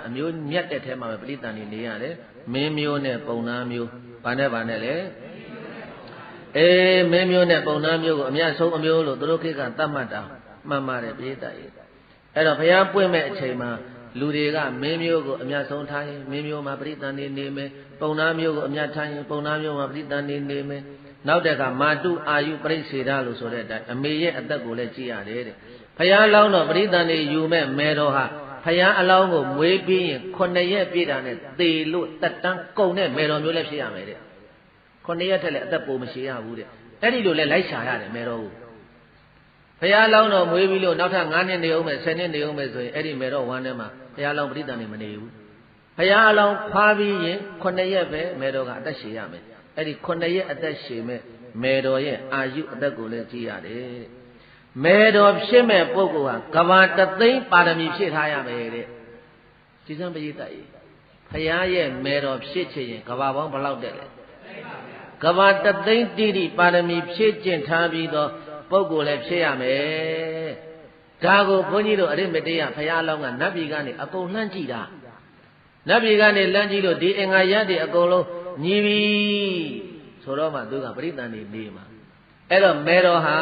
အမျိုးမြတ်တဲ့ထဲမှာပဲပရိသတ်နေနေရတယ်မင်းမျိုးနဲ့ပုံနာမျိုးဘာနဲ့လဲမင်းမျိုးနဲ့ပုံနာမျိုးကိုအမြတ်ဆုံးအမျိုးလို့သူတို့ခေတ်ကသတ်မှတ်တာမှန်ပါတယ်ပရိသတ်ကြီးအဲ့တော့ဘုရားပွင့်မဲ့အချိန်မှာလူတွေကမင်းမျိုးကိုအမြတ်ဆုံးထားရင်မင်းမျိုးမှာပရိသတ်နေမယ်ပုံနာမျိုးကိုအမြတ်ထားရင်ပုံနာမျိုးမှာပရိသတ်နေမယ်နောက်တဲ့ကမာတုအာယုပရိစေဒလို့ဆိုတဲ့အတိုင်းအမေရဲ့အသက်ကိုလည်းကြည့်ရတယ်တဲ့ဘုရားလောင်းတော့ပရိသတ်နေယူမဲ့မဲတော်ဟာဘုရားအလောင်းကိုမွေးပြီးရင်9ရက်ပြည့်တာနဲ့သေလို့တက်တန်းကုန်တဲ့မဲတော်မျိုးလည်းဖြစ်ရမယ်တဲ့9ရက်ထက်လည်းအသက်ပိုမရှိရဘူးတဲ့အဲ့ဒီလိုလဲလိုက်ရှာရတယ်မဲတော်ကိုဘုရားလောင်းတော့မွေးပြီးလို့နောက်ထပ်9နှစ်နေအောင်မယ်10နှစ်နေအောင်မယ်ဆိုရင်အဲ့ဒီမဲတော်ဝမ်းထဲမှာဘုရားလောင်းပရိသတ်နေမနေဘူးဘုရားအလောင်းခွာပြီးရင်9ရက်ပဲမဲတော်ကအသက်ရှည်ရမယ်အဲ့ဒီ9ရက်အသက်ရှည်မဲ့မဲတော်ရဲ့အာယုအသက်ကိုလည်းကြည့်ရတယ်မဲတော်ဖြစ်မဲ့ပုဂ္ဂိုလ်ဟာကဘာတသိန်းပါရမီဖြည့်ထားရမယ်တဲ့ဒီစံပရိသတ်ကြီးဘုရားရဲ့မဲတော်ဖြစ်ချင်ရင်ကဘာပေါင်းဘယ်လောက်တက်လဲကဘာတသိန်းတိတိပါရမီဖြည့်ကျင့်ထားပြီးတော့ပုဂ္ဂိုလ်လည်းဖြစ်ရမယ်ဒါကိုဘုန်းကြီးတို့အရိမတေယဘုရားလောင်းကနတ်ပြည်ကနေအကုန်လှမ်းကြည့်တာနတ်ပြည်ကနေလှမ်းကြည့်လို့ဒီအင်္ဂါရပ်တွေအကုန်လုံးညီပြီဆိုတော့မှသူကပရိသတ်နေနေမှာအဲ့တော့မဲတော်ဟာ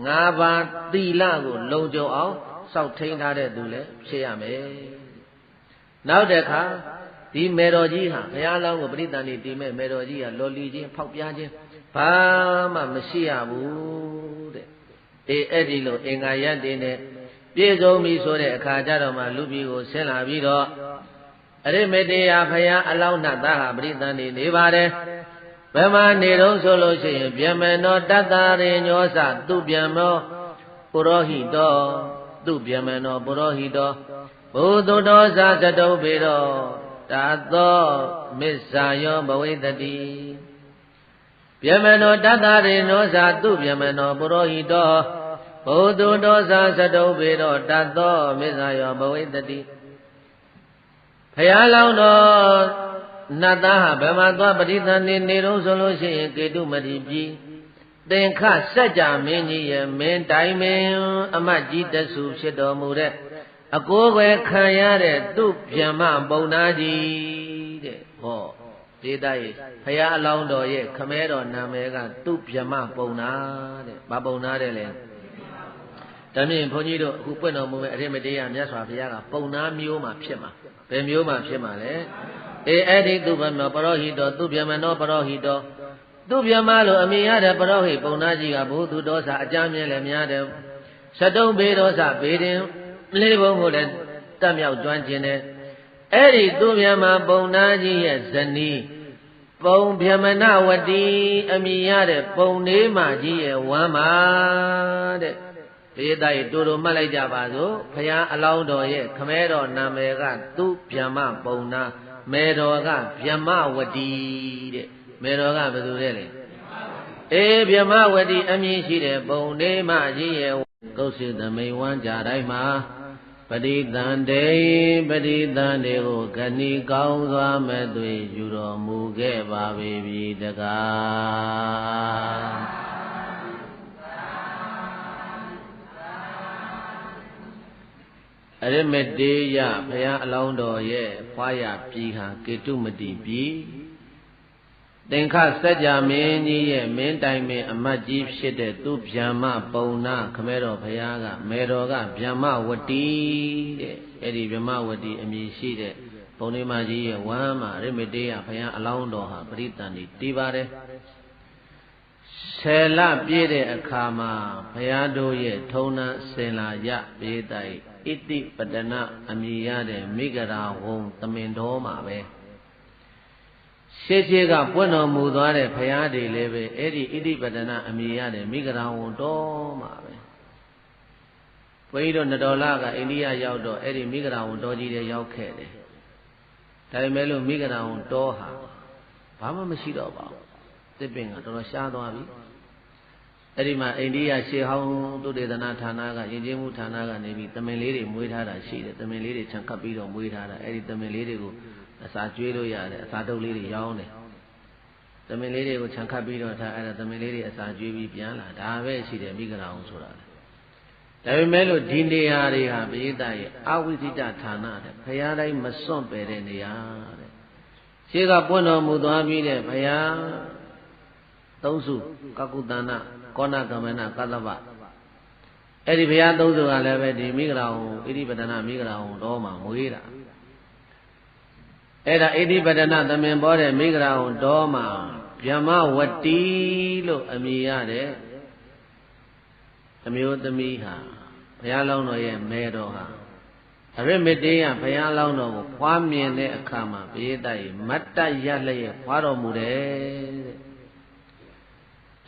5ပါးသီလကိုလုံခြုံအောင်စောင့်ထိန်းထားတဲ့သူလည်းဖြစ်ရမယ်နောက်တစ်ခါဒီမဲတော်ကြီးဟာဘုရားလောင်းကိုပရိသတ်နေတည်မဲ့မဲတော်ကြီးဟာလော်လီချင်းဖောက်ပြားခြင်းဘာမှမရှိရဘူးတဲ့အဲ့ဒီလိုအင်္ဂါရပ်တွေနဲ့ပြည့်စုံပြီဆိုတဲ့အခါကျတော့မှလူပြည်ကိုဆင်းလာပြီးတော့အရိမတေယဘုရားအလောင်းသားဟာပရိသတ်နေပါတယ်ဘယ်မှာနေတော့ဆိုလို့ရှိရင်ဗျမနောတတ္တရေညောစသူဗျမောပုရောဟိတောသူဗျမနောပုရောဟိတောဘုသူတော်ဇာသတုပေတော်တာသောမစ္ဆာယောဘဝိတတိဗျမနောတတ္တရေညောစသူဗျမနောပုရောဟိတောဘုသူတော်ဇာသတုပေတော်တာသောမစ္ဆာယောဘဝိတတိဘုရားလောင်းတော်နတ်သားဟာဘယ်မှာသွားပရိသတ်နေတော့ဆိုလို့ရှိရင်ကေတုမတိပြည်သင်္ခစัจ जा မင်းကြီးရဲ့မင်းတိုင်မင်းအမတ်ကြီးတဆူဖြစ်တော်မူတဲ့အကိုးကွယ်ခံရတဲ့သူ့ဗျမပုံနာကြီးတဲ့ဟောဒေသရဲ့ဘုရားအလောင်းတော်ရဲ့ခမဲတော်နာမည်ကသူ့ဗျမပုံနာတဲ့ဘာပုံနာတဲ့လဲဒါမြင်ဘုန်းကြီးတို့အခုပွင့်တော်မူမဲ့အရိမတေယမြတ်စွာဘုရားကပုံနာမျိုးမှာဖြစ်မှာဘယ်မျိုးမှာဖြစ်မှာလဲအဲ့ဒီသူဗျမပရောဟိတောသူဗျမနောပရောဟိတောသူဗျမလို့အမည်ရတဲ့ပရောဟိပုံနာကြီးကဘုသူတော်စာအကြမ်းမြဲလည်းများတယ်သတုံဘေတော်စာဘေတင်လေးဘုံကိုလည်းတက်မြောက်ကျွမ်းကျင်တယ်အဲ့ဒီသူဗျမပုံနာကြီးရဲ့ဇနီးပုံဗျမနဝတီအမည်ရတဲ့ပုံလေးမကြီးရဲ့ဝမ်းမာတဲ့ဒေသရဲ့တူတူမှတ်လိုက်ကြပါစို့ဘုရားအလောင်းတော်ရဲ့ခမဲတော်နာမည်ကသူဗျမပုံနာမေတော်ကဗျမဝတီတဲ့မေတော်ကဘယ်သူလဲဗျမဝတီအမည်ရှိတဲ့ပုံလေးမကြီးရဲ့ကုသိသမိန်ဝမ်းကြတိုင်းမှာပရိသန္တေပရိသန္တေကိုခဏီကောင်းစွာမဲ့သွေယူတော်မူခဲ့ပါပြီတကားအရိမတေယဘုရားအလောင်းတော်ရဲ့ဖွာရပြည်ဟာကေတုမတိပြည်သင်္ခစัจ जा မင်းကြီးရဲ့မင်းတိုင်မင်းအမတ်ကြီးဖြစ်တဲ့သူဗျမပုံနာခမဲတော်ဘုရားကမေတော်ကဗျမဝတီတဲ့အဲ့ဒီဗျမဝတီအမည်ရှိတဲ့ပုံလေးမကြီးရဲ့ဝမ်းမှာအရိမတေယဘုရားအလောင်းတော်ဟာပရိသတ်နေတည်ပါတယ်10လပြည့်တဲ့အခါမှာဘုရားတို့ရဲ့ထုံးနှံစင်လာရပြေးတိုင်ဣတိပတနာအမည်ရတဲ့မိဂရာဝုံသမင်တော်မှာပဲရှေးရှေးကပွင့်တော်မူသွားတဲ့ဘုရားတွေလည်းပဲအဲ့ဒီဣတိပတနာအမည်ရတဲ့မိဂရာဝုံတော်မှာပဲဘုန်းကြီးတို့နတော်လကအိန္ဒိယရောက်တော့အဲ့ဒီမိဂရာဝုံတော်ကြီးတွေရောက်ခဲ့တယ်ဒါပေမဲ့လို့မိဂရာဝုံတော်ဟာဘာမှမရှိတော့ပါဘူးတစ်ပင်ကတော်တော်ရှားသွားပြီအဲ့ဒီမှာအိန္ဒိယရှေးဟောင်းသုတေသနဌာနကယဉ်ကျေးမှုဌာနကနေပြီးသမင်လေးတွေမွေးထားတာရှိတယ်သမင်လေးတွေခြံကပ်ပြီးတော့မွေးထားတာအဲ့ဒီသမင်လေးတွေကိုအစာကျွေးလို့ရတယ်အစာတုပ်လေးတွေရောင်းတယ်သမင်လေးတွေကိုခြံခတ်ပြီးတော့ထားအဲ့ဒါသမင်လေးတွေအစာကျွေးပြီးပြန်လာဒါပဲရှိတယ်မိဂရာအောင်ဆိုတာ ဒါပေမဲ့လို့ဒီနေရာတွေဟာပရိသတ်ရဲ့အဝိသိတဌာနတဲ့ဘုရားတိုင်းမစွန့်ပယ်တဲ့နေရာတဲ့ရှေးကပွင့်တော်မူသွားပြီးတဲ့ဘုရားသုံးစုကကုတဏကောဏကမဏကသဗ္ဗအဲ့ဒီဘုရားသုံးစုကလည်းပဲဒီမိဂရာဟုဣတိပဒနာမိဂရာဟုတော်မှာမွေးတာအဲ့ဒါဣတိပဒနာသမင်ပေါ်တဲ့မိဂရာဟုတော်မှာဗျမဝတီလို့အမည်ရတဲ့အမျိုးသမီးဟာဘုရားလောင်းတော်ရဲ့မဲတော်ဟာအရမတေယဘုရားလောင်းတော်ကိုဖွားမြင်တဲ့အခါမှာပရိသတ်ရဲ့မတ်တရလျက်ဖွားတော်မူတယ်တဲ့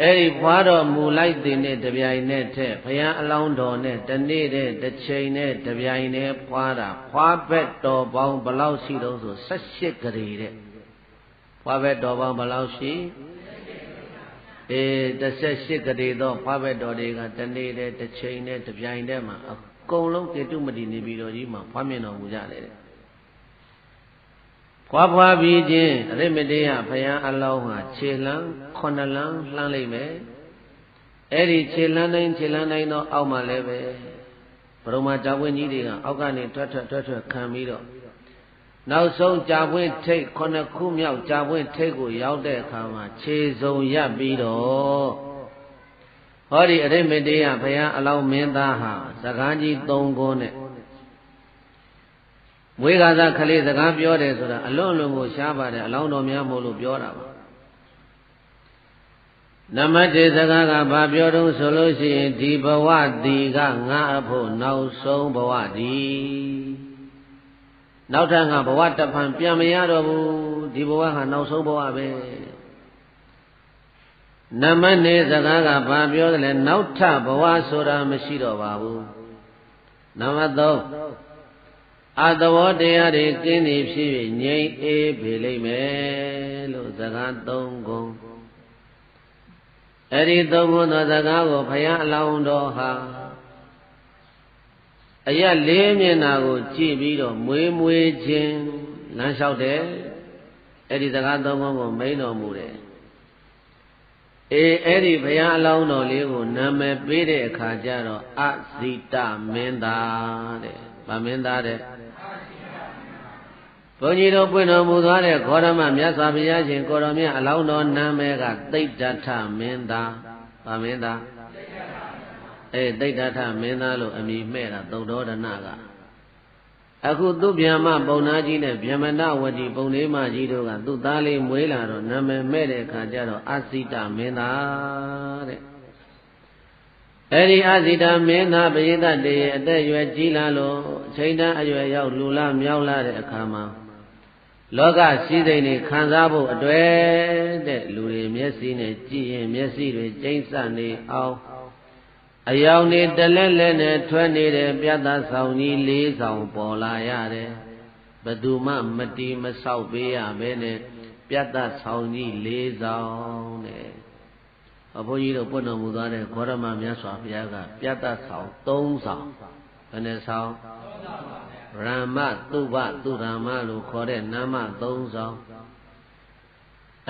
အဲ့ဒီဖွားတော်မူလိုက်တဲ့နဲ့တပြိုင်နက်တည်းဘုရားအလောင်းတော်နဲ့တနေ့တည်းတစ်ချိန်နဲ့တပြိုင်တည်းဖွားတာဖွားဘက်တော်ပေါင်းဘယ်လောက်ရှိတော့ဆို18ဂရေတဲ့ဖွားဘက်တော်ပေါင်းဘယ်လောက်ရှိ18ဂရေတော့ဖွားဘက်တော်တွေကတနေ့တည်းတစ်ချိန်နဲ့တပြိုင်တည်းမှာအကုန်လုံးကေတုမတိနေပြီးတော်ကြီးမှာဖွားမြင်တော်မူကြတယ်တဲ့ဖွားပြီးချင်းအရိမတေယဘုရားအလောင်းဟာခြေလမ်း9လမ်းလှမ်းလိုက်မယ်အဲ့ဒီခြေလမ်းတိုင်းတော့အောက်မှာလည်းပဲဘုရမကြာပွင့်ကြီးတွေကအောက်ကနေထွက်ခံပြီးတော့နောက်ဆုံးကြာပွင့်ထိတ်9ခုမြောက်ကြာပွင့်ထိတ်ကိုရောက်တဲ့အခါမှာခြေစုံရပ်ပြီးတော့ဟောဒီအရိမတေယဘုရားအလောင်းမင်းသားဟာစကားကြီး3ခုနဲ့မွေးကားသားကလေးစကားပြောတယ်ဆိုတာအလွန်ကိုရှားပါတယ်အလောင်းတော်များမို့လို့ပြောတာပါနမတေစကားကဘာပြောတော့ဆိုလို့ရှိရင်ဒီဘဝဒီကငါအဖို့နောက်ဆုံးဘဝဒီနောက်ထပ်ငါဘဝတဖန်ပြန်မရတော့ဘူးဒီဘဝဟာနောက်ဆုံးဘဝပဲနမနေစကားကဘာပြောတယ်လဲနောက်ထပ်ဘဝဆိုတာမရှိတော့ပါဘူးနံပါတ်3အသဘောတရားတွေကင်းနေဖြစ်၍ငြိမ်အေးပေလိမ့်မယ်လို့စကား3ခုအဲ့ဒီ3ခုသောစကားကိုဘုရားအလောင်းတော်ဟာအရလေးမျက်နာကိုကြည့်ပြီးတော့မွေးခြင်းလမ်းလျှောက်တယ်အဲ့ဒီစကား3ခုကိုမိန်တော်မူတယ်အဲ့ဒီဘုရားအလောင်းတော်လေးကိုနာမည်ပေးတဲ့အခါကျတော့အဇိတမင်းသားတဲ့ဗာမင်းသားတဲ့ဘုန်းကြီးတို့ပွင့်တော်မူသွားတဲ့ခေါရမမြတ်စွာဘုရားရှင်ကိုတော်မြတ်အလောင်းတော်နာမည်ကသိတ္တထမင်းသားဗာမင်းသားသိတ္တထမင်းသားလို့အမည်မဲ့တာသုဒ္ဓောဒနာကအခုသူဗျမပုံနာကြီးနဲ့ဗျမနဝတီပုံလေးမကြီးတို့ကသူ့သားလေးမွေးလာတော့နာမည်မဲ့တဲ့အခါကျတော့အဇိတမင်းသားတဲ့အဲ့ဒီအဇိတမင်းသားပရိသတ်တွေအသက်အရွယ်ကြီးလာလို့အချိန်တန်းအရွယ်ရောက်လူလာမြောက်လာတဲ့အခါမှာလောကစည်းစိမ်တွေခံစားဖို့အတွေ့တဲ့လူတွေမျက်စိနဲ့ကြည့်ရင်မျက်စိတွေကျိမ့်စနေအောင်အယောင်တွေတလဲလဲနဲ့ထွက်နေတဲ့ပြတ်သားဆောင်ကြီး4ဆောင်ပေါ်လာရတယ်ဘယ်သူမှမတီးမဆောက်ပေးရပဲနဲ့ပြတ်သားဆောင်ကြီး4ဆောင်တဲ့ဘုန်းကြီးတို့ပွင့်တော်မူသွားတဲ့ဂေါရမမြတ်စွာဘုရားကပြတ်သားဆောင်3ဆောင်ဘယ်နဲ့ဆောင်ရမ္မသုဘသုရမလို့ခေါ်တဲ့နာမ3ဆောင်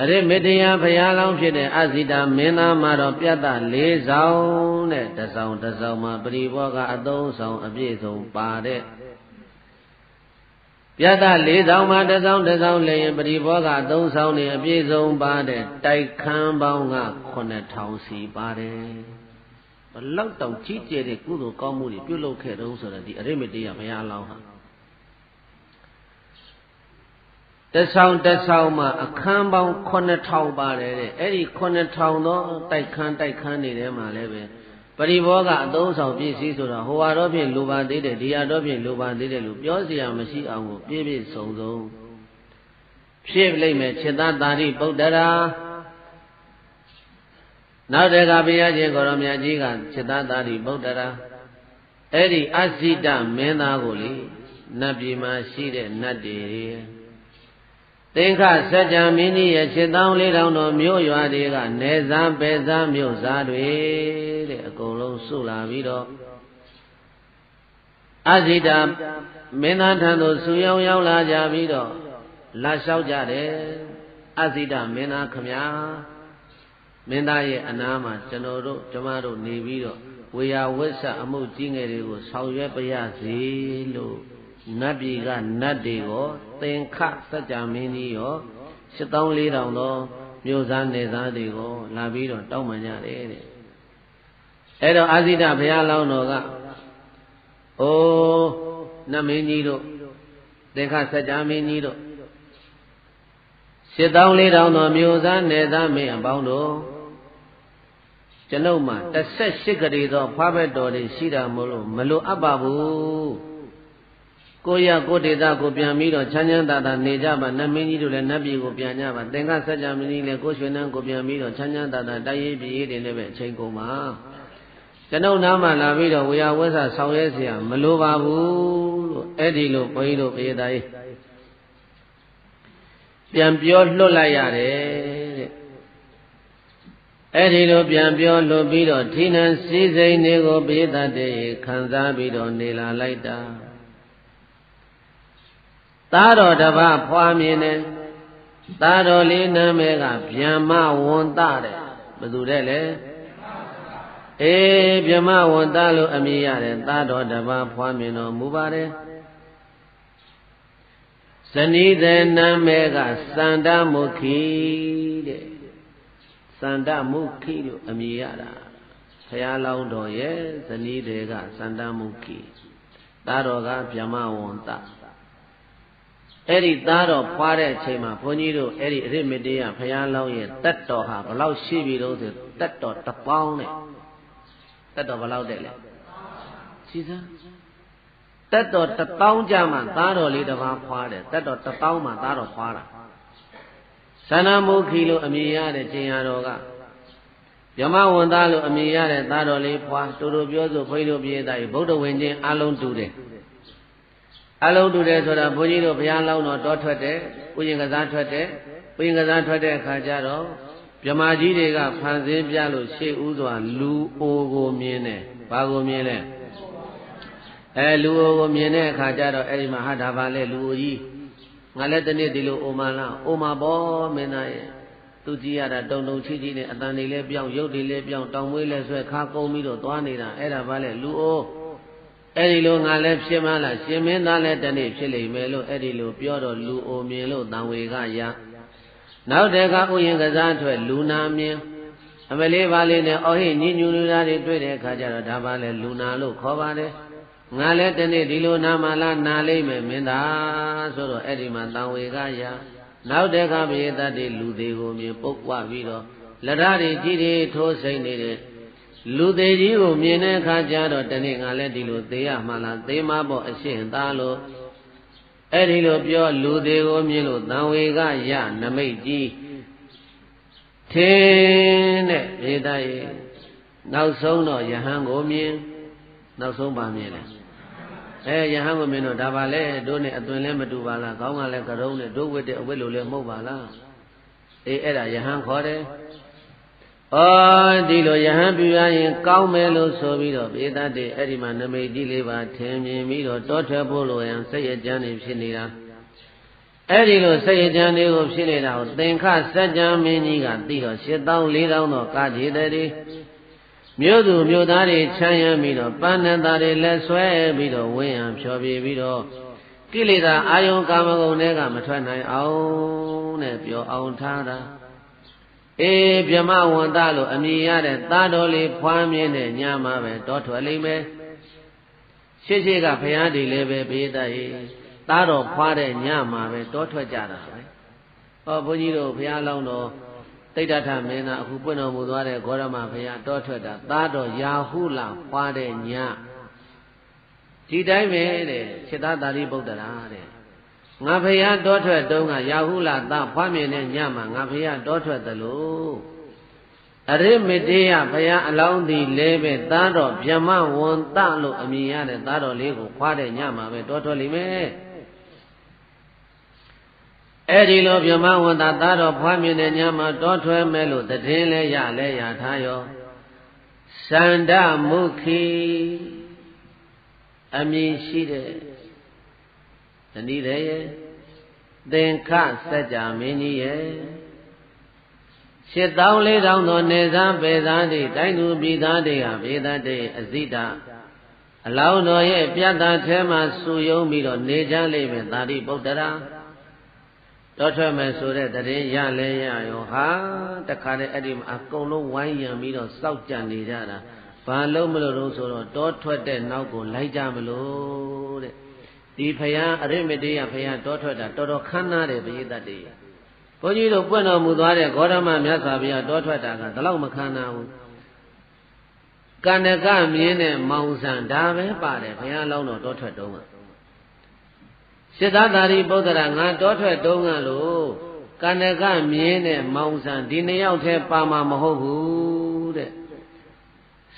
အရိမတေယဘုရားလောင်းဖြစ်တဲ့အဇိတမင်းသားမှာတော့ပြတ်သား4ဆောင်တဲ့တစ်ဆောင်မှာပရိဘောကအ3ဆောင်အပြည့်စုံပါတဲ့ပြတ်သား4ဆောင်မှာတစ်ဆောင်လည်းရင်ပရိဘောက3ဆောင်နေအပြည့်စုံပါတဲ့တိုက်ခန်းပေါင်းက9000စီပါတယ်ဘလောက်တောင်ကြီးကျယ်တဲ့ကုသိုလ်ကောင်းမှုတွေပြုလုပ်ခဲ့တုံးဆိုတော့ဒီအရိမတေယဘုရားလောင်းဟာတဆောင်းမှာအခန်းပေါင်း9000ပါတယ်တဲ့အဲ့ဒီ9000သောတိုက်ခန်းနေထဲမှာလည်းပဲပရိဘောကအသုံးဆောင်ပြည့်စည်ဆိုတော့ဟိုဟာတော့ဖြင့်လိုပါသေးတယ်ဒီဟာတော့ဖြင့်လိုပါသေးတယ်လို့ပြောစရာမရှိအောင်ကိုပြည့်စုံဖြစ်လိမ့်မယ်ခြေသားတာရိပုတ္တရာနောက်တကဘုရားရှင်ကိုရောမြတ်ကြီးကခြေသားတာရိပုတ္တရာအဲ့ဒီအဇိတမင်းသားကိုလေနတ်ပြည်မှာရှိတဲ့နတ်တွေသင်္ခစัจ जा မင်းကြီးရဲ့7400တော်မြို့ရွာတွေကနေစားပဲစားမြို့စားတွေတဲ့အကုန်လုံးစုလာပြီးတော့အဇိတမင်းသားထံသို့ဆူရောက်လာကြပြီးတော့လာလျှောက်ကြတယ်အဇိတမင်းသားခမညာမင်းသားရဲ့အနားမှာကျွန်တော်တို့ဓမ္မတို့နေပြီးတော့ဝ ဝေယဝိဆအမှုကြီးငယ်တွေကိုဆောင်ရွက်ပါရစေလို့နတ်ပြည်ကနတ်တွေကိုသင်္ခစัจ जा မင်းကြီးရော84,000သောမြို့သားနယ်သားတွေကိုလာပြီးတော့တောင်းပန်ကြတယ်တဲ့အဲ့တော့အာဇိတဘုရားလောင်းတော်ကအိုးနတ်မင်းကြီးတို့သင်္ခစัจ जा မင်းကြီးတို့84,000သောမြို့သားနယ်သားမင်းအပေါင်းတို့ကျွန်ုပ်မှာ18ကလေးသောဖွားဘက်တော်တွေရှိတာမို့လို့မလိုအပ်ပါဘူးကိုရကိုဒေတာကိုပြန်ပြီးတော့ချမ်းချမ်းသာသာနေကြပါနတ်မင်းကြီးတို့လည်းနတ်ပြည်ကိုပြန်ကြပါသင်္ကစัจ जा မင်းကြီးလည်းကိုရွှေနှန်းကိုပြန်ပြီးတော့ချမ်းချမ်းသာသာတိုက်ရေးပြည်ရေးတွေလည်းပဲအချိန်ကုန်ပါကျွန်ုပ်နားမှာလာပြီးတော့ဝေယဝိဆဆောင်ရဲเสียမလိုပါဘူးလို့အဲ့ဒီလိုဘုန်းကြီးတို့ပြေးတိုင်းပြန်ပြောလွတ်လိုက်ရတယ်တဲ့အဲ့ဒီလိုပြန်ပြောလွတ်ပြီးတော့ဌိနံစည်းစိမ်တွေကိုပြေးတတ်တဲ့ခံစားပြီးတော့နေလာလိုက်တာသားတော်တစ်ပါးဖွားမြင်တယ်သားတော်လေးနာမည်ကဗျမ္မဝန္တတဲ့ဘယ်သူတဲ့လဲအေးဗျမ္မဝန္တလို့အမည်ရတယ်သားတော်တစ်ပါးဖွားမြင်တော်မူပါတယ်ဇနီးတဲ့နာမည်ကစန္ဒမုခိတဲ့စန္ဒမုခိလို့အမည်ရတာဘုရားလောင်းတော်ရဲ့ဇနီးတွေကစန္ဒမုခိသားတော်ကဗျမ္မဝန္တအဲ့ဒီသားတော်ဖွားတဲ့အချိန်မှာဘုန်းကြီးတို့အဲ့ဒီအရိမတေယဘုရားလောင်းရဲ့တက်တော်ဟာဘလောက်ရှိပြီလို့ဆိုတက်တော်1000နဲ့တက်တော်ဘလောက်တဲ့လဲရှိစမ်းတက်တော်1000ကြမှာသားတော်လေးတစ်ပါးဖွားတယ်တက်တော်1000မှာသားတော်ဖွားတာသန္နမုခိလို့အမည်ရတဲ့ကျင်ရတော်ကယမဝန္တလို့အမည်ရတဲ့သားတော်လေးဖွားတူတူပြောဆိုဘုန်းကြီးတို့ပြေးသားဗုဒ္ဓဝင်ချင်းအလုံးတူတယ်အလုံးတူတယ်ဆိုတာဘုန်းကြီးတို့ဘုရားလောင်းတော်တောထွက်တယ်ဥယျာဉ်ကစားထွက်တယ်ဥယျာဉ်ကစားထွက်တဲ့အခါကျတော့ဗြဟ္မာကြီးတွေကဖန်ဆင်းပြလို့ရှေ့ဥစွာလူအိုကိုမြင်တယ်ဘာကိုမြင်လဲလူအိုကိုမြင်တဲ့အခါကျတော့အဲ့ဒီမှာဟာဒါပါလေလူအိုကြီးငါလည်းတနေ့ဒီလိုအိုမလားအိုမပေါ်မင်းသားရဲ့သူကြည့်ရတာတုံတုံချီချီနဲ့အတန်တွေလည်းပြောင်းရုပ်တွေလည်းပြောင်းတောင်မွေးလည်းဆွဲခါကုန်းပြီးတော့သွားနေတာအဲ့ဒါပါလေလူအိုအဲ့ဒီလိုငါလည်းဖြစ်မလားရှင်မင်းသားလည်းတနေ့ဖြစ်လိမ့်မယ်လို့အဲ့ဒီလိုပြောတော့လူအိုမြင်လို့တန်ဝေကရနောက်တခါဥယျာဉ်ကစားထွက်လူနာမြင်အမလေးပါလေးနဲ့အော်ဟိညညူလူသားတွေတွေ့တဲ့အခါကျတော့ဒါပါလေလူနာလို့ခေါ်ပါတယ်ငါလည်းတနေ့ဒီလိုနာမလားနာလိမ့်မယ်မင်းသားဆိုတော့အဲ့ဒီမှာတန်ဝေကရနောက်တခါပြေတတ်တဲ့လူတွေကိုမြင်ပုတ်ဝပြီးတော့လက်ဓာတ်တွေကြီးတွေထိုးစိမ့်နေတဲ့လူသေးကြီးကိုမြင်တဲ့အခါကျတော့တနေ့ငါလည်းဒီလိုသေရမှလားသေမပေါ့အရှင်းသားလို့အဲ့ဒီလိုပြောလူသေးကိုမြင်လို့တန်ဝေကရနမိတ်ကြီးထင်းတဲ့ဒေသရဲ့နောက်ဆုံးတော့ယဟန်ကိုမြင်နောက်ဆုံးပါမြင်တယ်ယဟန်ကိုမြင်တော့ဒါပါလေတို့နဲ့အသွင်လည်းမတူပါလားခေါင်းကလည်းကရုံးနဲ့တို့ဝတ်တဲ့အဝတ်လိုလည်းမဟုတ်ပါလားအဲ့ဒါယဟန်ခေါ်တယ်ဒီလိုယဟန်ပြရရင်ကောင်းမယ်လို့ဆိုပြီးတော့ဘေးသားတဲ့အဲ့ဒီမှာနမိတ်ကြီးလေးပါထင်မြင်ပြီးတော့တောထွက်ဖို့လိုရန်စိတ်ရကြမ်းနေဖြစ်နေတာအဲ့ဒီလိုစိတ်ရကြမ်းလေးကိုဖြစ်နေတာကိုသင်္ခစัจ जा မင်းကြီးကသိတော့84,000သောကာကျေတည်းမြို့သူမြို့သားတွေချမ်းရမ်းပြီးတော့ပန်းနန္တာတွေလက်ဆွဲပြီးတော့ဝင်းရံဖြောပြပြီးတော့ကိလေသာအာယုံကာမဂုဏ်တွေကမထွက်နိုင်အောင်နဲ့ပြောအောင်ထားတာဗြဟ္မဝန္တလို့အမည်ရတဲ့သားတော်လေးဖွားမြင်တဲ့ညမှာပဲတောထွက်လိမ့်မယ်ရှိကဘုရားတွေလည်းပဲပေးတတ်ရဲ့သားတော်ဖွားတဲ့ညမှာပဲတောထွက်ကြတာပဲဘုန်းကြီးတို့ဘုရားလောင်းတော်တိဋ္ဌထမင်းသားအခုပွင့်တော်မူသွားတဲ့ဂေါရမဘုရားတောထွက်တာသားတော်ရာဟုလဖွားတဲ့ညဒီတိုင်းပဲတဲ့စိတ္တသာရိပုတ္တရာတဲ့ငါဖရာတောထွက်တုန်းကရာဟုလသဖွားမြင်တဲ့ညမှာငါဖရာတောထွက်သလိုအရိမတေယဖရာအလောင်းသည်လည်းပဲသားတော်ဗြဟ္မဝန္တလို့အမည်ရတဲ့သားတော်လေးကိုဖွားတဲ့ညမှာပဲတောထွက်လိမ့်မယ်အဲ့ဒီလိုဗြဟ္မဝန္တသားတော်ဖွားမြင်တဲ့ညမှာတောထွက်မယ်လို့တည်င်းလဲရထားရောစန္ဒမုခိအမည်ရှိတဲ့ဇနီးတဲ့ရဲ့သင်္ခစัจ जा မင်းကြီးရဲ့ ရှစ်တောင်းလေးတောင်းသောနေစားပေသားတိတိုင်းသူပြည်သားတွေဟာပေတတ်တဲ့အဇိတအလောင်းတော်ရဲ့ပြတ်သားထဲမှာစုယုံပြီးတော့နေကြလိမ့်မယ်သာရိပုတ္တရာတော်ထွက်မယ်ဆိုတဲ့တရင်ရလဲရရောဟာတခါတည်းအဲ့ဒီမှာအကုန်လုံးဝိုင်းရံပြီးတော့စောက်ကြနေကြတာဘာလို့မလို့တော့ဆိုတော့တောထွက်တဲ့နောက်ကိုလိုက်ကြမလို့တဲ့ဒီဖယားအရိမတေယဖယားတောထွက်တာတော်တော်ခမ်းနားတယ်ပရိသတ်တွေဘုန်းကြီးတို့ပွင့်တော်မူသွားတဲ့ဂေါတမမြတ်စွာဘုရားတောထွက်တာကဒီလောက်မခမ်းနားဘူးကန္နကမြင်းနဲ့မောင်ဆန်ဒါပဲပါတယ်ဘုရားလောင်းတော်တောထွက်တုံးကစိတ္တသာရိပုတ္တရာငါတောထွက်တုံးကလို့ကန္နကမြင်းနဲ့မောင်ဆန်ဒီနှစ်ယောက်တည်းပါမှာမဟုတ်ဘူးတဲ့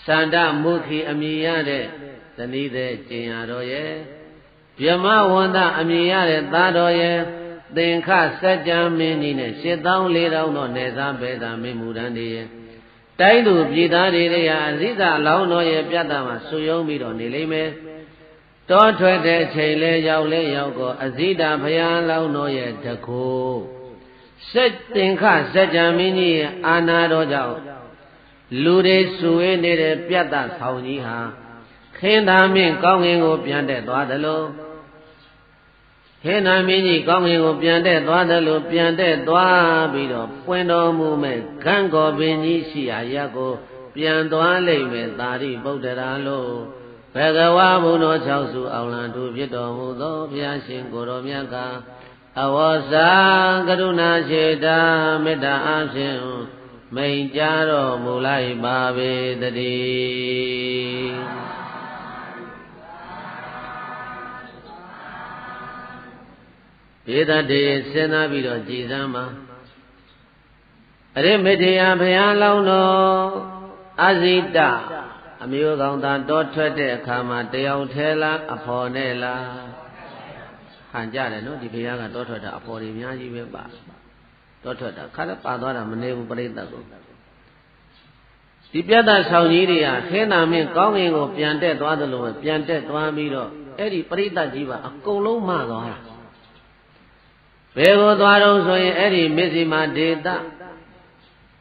စန္ဒမုခိအမိရတဲ့ဇနီးတဲ့ကျင်ရတော်ရဲ့ဗြဟ္မဝန္တအမိရတဲ့သားတော်ရဲ့သင်္ခစัจ जा မင်းကြီးနဲ့84,000တော့နေစားပဲသာမင်းမူတန်းတွေရဲ့တိုင်းသူပြည်သားတွေရာအဇိတအလောင်းတော်ရဲ့ပြတ်တာမှာဆူယုံပြီးတော့နေလိမ့်မယ်တောထွက်တဲ့အချိန်လဲရောက်လဲရောက်တော့အဇိတဘုရားလောင်းတော်ရဲ့တကိုးစက်သင်္ခစัจ जा မင်းကြီးရဲ့အာနာတော်ကြောင့်လူတွေဆူဝေးနေတဲ့ပြတ်တာဆောင်ကြီးဟာခင်းသာမင်းကောင်းငင်ကိုပြန်တက်သွားသလိုဟေနာမင်းကြီးကောင်းငင်ကိုပြန်တက်သွားသလိုပြန်တက်သွားပြီးတော့ပွင့်တော်မူမဲ့ခန့်ကောပင်ကြီးရှိရာရက်ကိုပြန်သွားလိမ့်မယ်သာရိပုတ္တရာလို့ဘဂဝါဘုံတော်၆စုအောင်လံသူဖြစ်တော်မူသောဘုရားရှင်ကိုယ်တော်မြတ်ကအဝေါစာကရုဏာစေတာမေတ္တာအားဖြင့်မိန်ကြတော်မူလိုက်ပါပေတည်းဘေဒတေစဉ်းစားပြီးတော့ကြည်စမ်းပါအရိမေတ္တရာဘုရားလောင်းတော်အဇိတအမျိုးကောင်းသားတောထွက်တဲ့အခါမှာတယောက်ထဲလားအဖော်နဲ့လားဟန်ကြတယ်နော်ဒီဘုရားကတောထွက်တာအဖော်တွေအများကြီးပဲပါတောထွက်တာခါတော့ပါသွားတာမနေဘူးပြိဿကိုဒီပြတ်သားဆောင်ကြီးတွေကခဲနာမင်းကောင်းငင်ကိုပြန်တက်သွားသလိုပဲပြန်တက်သွားပြီးတော့အဲ့ဒီပြိဿကြီးပါအကုန်လုံးမှသွားတာဘယ်ကိုသွားတော့ဆိုရင်အဲ့ဒီမစ္စည်းမဒေသ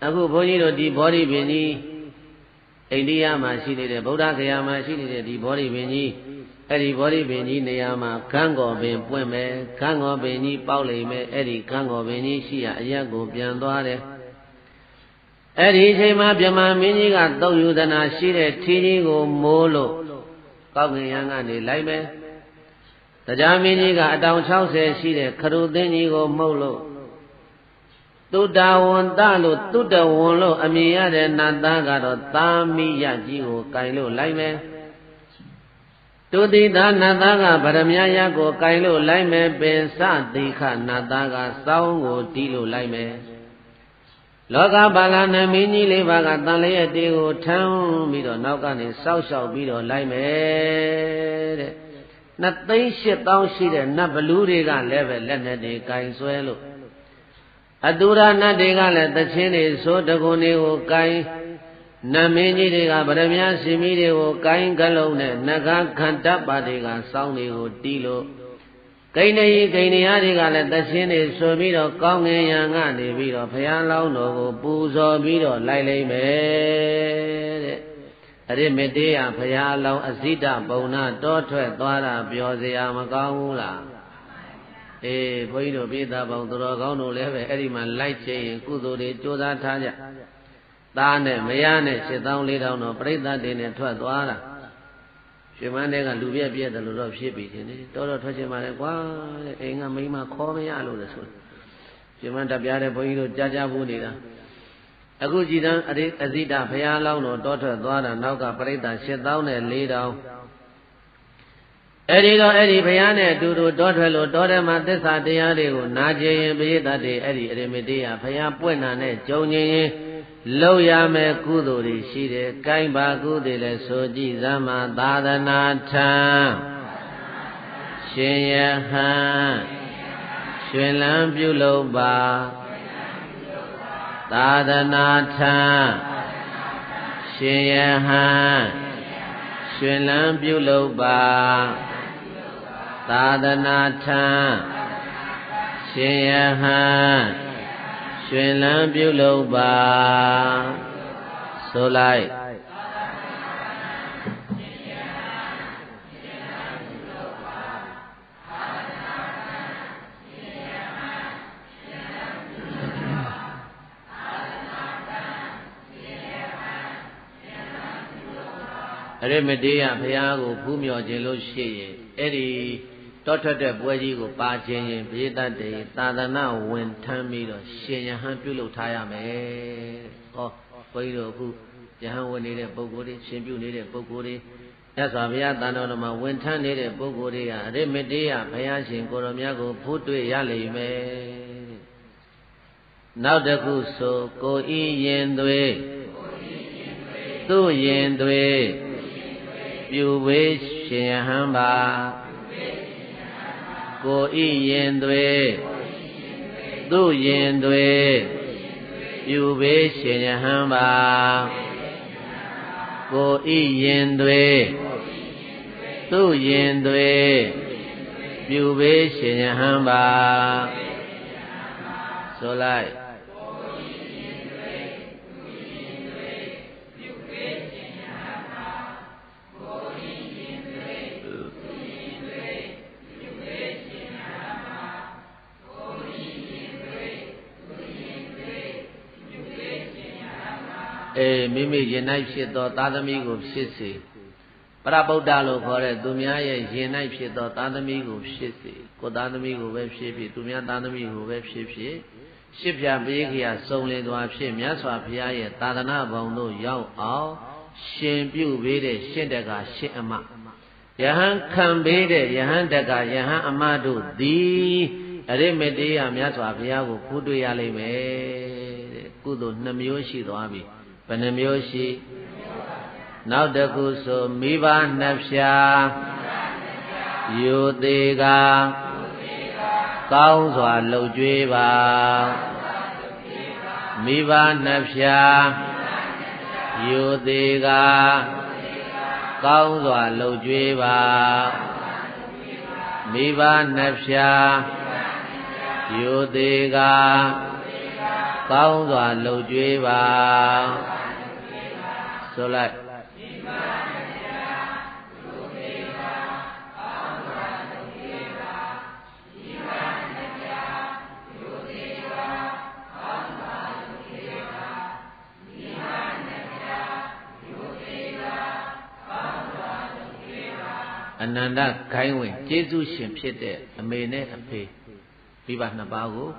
အခုဘုန်းကြီးတို့ဒီဘောဓိပင်ကြီးအိန္ဒိယမှာရှိနေတဲ့ဗုဒ္ဓဂယာမှာရှိနေတဲ့ဒီဘောဓိပင်ကြီးအဲ့ဒီဘောဓိပင်ကြီးနေရာမှာခန်းကော်ပင်ပွင့်မယ်ခန်းကော်ပင်ကြီးပေါက်လိမ့်မယ်အဲ့ဒီခန်းကော်ပင်ကြီးရှိရအရက်ကိုပြန်သွားတယ်အဲ့ဒီအချိန်မှာဗြဟ္မာမင်းကြီးကသုတ်ယူသနာရှိတဲ့ထီကြီးကိုမိုးလို့ကောက်ငင်ရန်ကနေလိုက်မယ်တရားမင်းကြီးကအတောင်60ရှိတဲ့ခရုသင်းကြီးကိုမှုတ်လို့သုတဝန္တလို့သုတဝန္လို့အမည်ရတဲ့နတ်သားကတော့သာမိယကြီးကိုကင်လို့လိုက်မယ်တုတိသာနတ်သားကဗရမယယကိုကင်လို့လိုက်မယ်ပင်စတိခနတ်သားကစောင်းကိုတီးလို့လိုက်မယ်လောကပါဠနမင်းကြီးလေးပါးကတန်လျက်တေးကိုထမ်းပြီးတော့နောက်ကနေစောက်ရှောက်ပြီးတော့လိုက်မယ်တဲ့2,800,000ရှိတဲ့နတ်ဘလူးတွေကလည်းပဲလက်နဲ့တွေကင်ဆွဲလို့အတူရနတ်တွေကလည်းသချင်းတွေဆိုတကုံတွေကိုကင်နတ်မင်းကြီးတွေကဗရမယရှင်မီးတွေကိုကင်ကလုံးနဲ့နဂါခန္တပါတွေကစောင်းတွေကိုတီးလို့ဂိဏီဂိဏီယာတွေကလည်းသချင်းတွေဆိုပြီးတော့ကောင်းငင်ရန်ကနေပြီးတော့ဘုရားလောင်းတော်ကိုပူဇော်ပြီးတော့လိုက်လိမ့်မယ်တဲ့အရိမေတ္တယဘုရားလောင်းအဇိတပုံနာတောထွက်သွားတာပြောစရာမကောင်းဘူးလားအေးဘုန်းကြီးတို့ပြည်သားပေါင်းသူတော်ကောင်းတို့လည်းပဲအဲ့ဒီမှာလိုက်ချင်ရင်ကုသိုလ်တွေကြိုးစားထားကြသားနဲ့မယားနဲ့74,000တော့ပြိဿတွေနဲ့ထွက်သွားတာရှင်မန်းတဲ့ကလူပြက်ပြက်တယ်လို့တော့ဖြစ်ပြီးခြင်းလေတော်တော်ထွက်ချင်ပါလေကွာတဲ့အိမ်ကမိန်းမခေါ်မရလို့လေဆိုရှင်မန်းတက်ပြားတဲ့ဘုန်းကြီးတို့ကြားကြဘူးနေတာအခုကြည်တန်းအဇိတဘုရားလောင်းတော်တောထွက်သွားတာနောက်ကပြိဿ74,000အဲ့ဒီတော့အဲ့ဒီဘုရားနဲ့အတူတူတောထွက်လို့တောထဲမှာသစ္စာတရားတွေကိုနာကျင်ရင်ပရိသတ်တွေအဲ့ဒီအရိမေတ္တယဘုရားပွင့်တာနဲ့ကြုံရင်လောက်ရမယ်ကုသိုလ်တွေရှိတယ်။ကိုင်းပါကုသိုလ်လည်းဆိုကြည့်စမ်းပါသာသနာထံရှင်ယဟန်ရွှင်လန်းပြုလုပ်ပါသာသနာထံရှင်ယဟန်ရွှင်လန်းပြုလုပ်ပါသာသနာထံရှင်ယဟန် ရွှင်လန်းပြုလုပ်ပါဆိုလိုက်အရိမတေယဘုရားကိုဖူးမြော်ခြင်းလို့ရှိရင်အဲ့ဒီတောထွက်တဲ့ပွဲကြီးကိုပါခြင်းရင်ဘေးတတ်တေသာသနာဝင်ထမ်းပြီးတော့ရှင်ယဟန်ပြုလုပ်ထားရမယ်။ဟောဘုန်းကြီးတို့အခုယဟန်ဝင်နေတဲ့ပုဂ္ဂိုလ်တွေရှင်ပြုနေတဲ့ပုဂ္ဂိုလ်တွေမြတ်စွာဘုရားတန်တော်မှာဝင်ထမ်းနေတဲ့ပုဂ္ဂိုလ်တွေဟာအရိမတေယဘုရားရှင်ကိုရောမြတ်ကိုဖူးတွေ့ရလိမ့်မယ်။နောက်တစ်ခုဆိုကိုဤရင်သွေးသူ့ရင်သွေးပြုဝေးရှင်ယဟန်ပါကိုဤရင်သွေးသူ့ရင်သွေးပြုဝေးရှင်ယဟန်ပါကိုဤရင်သွေးသူ့ရင်သွေးပြုဝေးရှင်ယဟန်ပါဆိုလိုက်မိမိရင်၌ဖြစ်သောသာသမီကိုဖြစ်စေပရဗုဒ္ဓလို့ခေါ်တဲ့သူများရဲ့ရင်၌ဖြစ်သောသာသမီကိုဖြစ်စေကိုသာသမီကိုပဲဖြစ်ဖြစ်သူများသာသမီကိုပဲဖြစ်ဖြစ်ရှစ်ပြပေးခရာစုံလင်စွာဖြစ်မြတ်စွာဘုရားရဲ့သာသနာဘောင်တို့ရောက်အောင်ရှင်ပြုပေးတဲ့ရှင်းတကာရှင်းအမယဟန်ခံပေးတဲ့ယဟန်တကာယဟန်အမတို့သည်အရိမတေယမြတ်စွာဘုရားကိုဖူးတွေ့ရလိမ့်မယ်တဲ့ကုသိုလ် 2 မျိုးရှိသွားပြီဘယ်နှမျိုးရှိနောက်တစ်ခုဆိုမိဘနှစ်ဖြာယူသေးကကောင်းစွာလှုပ်ကြွေးပါမိဘနှစ်ဖြာယူသေးကကောင်းစွာလှုပ်ကြွေးပါမိဘနှစ်ဖြာယူသေးကကောင်းစွာလှုပ်ကြွေးပါဆိုလိုက်အနန္တခိုင်းဝင်ကျေးဇူးရှင်ဖြစ်တဲ့အမေနဲ့အဖေမိဘ 2 ပါးကို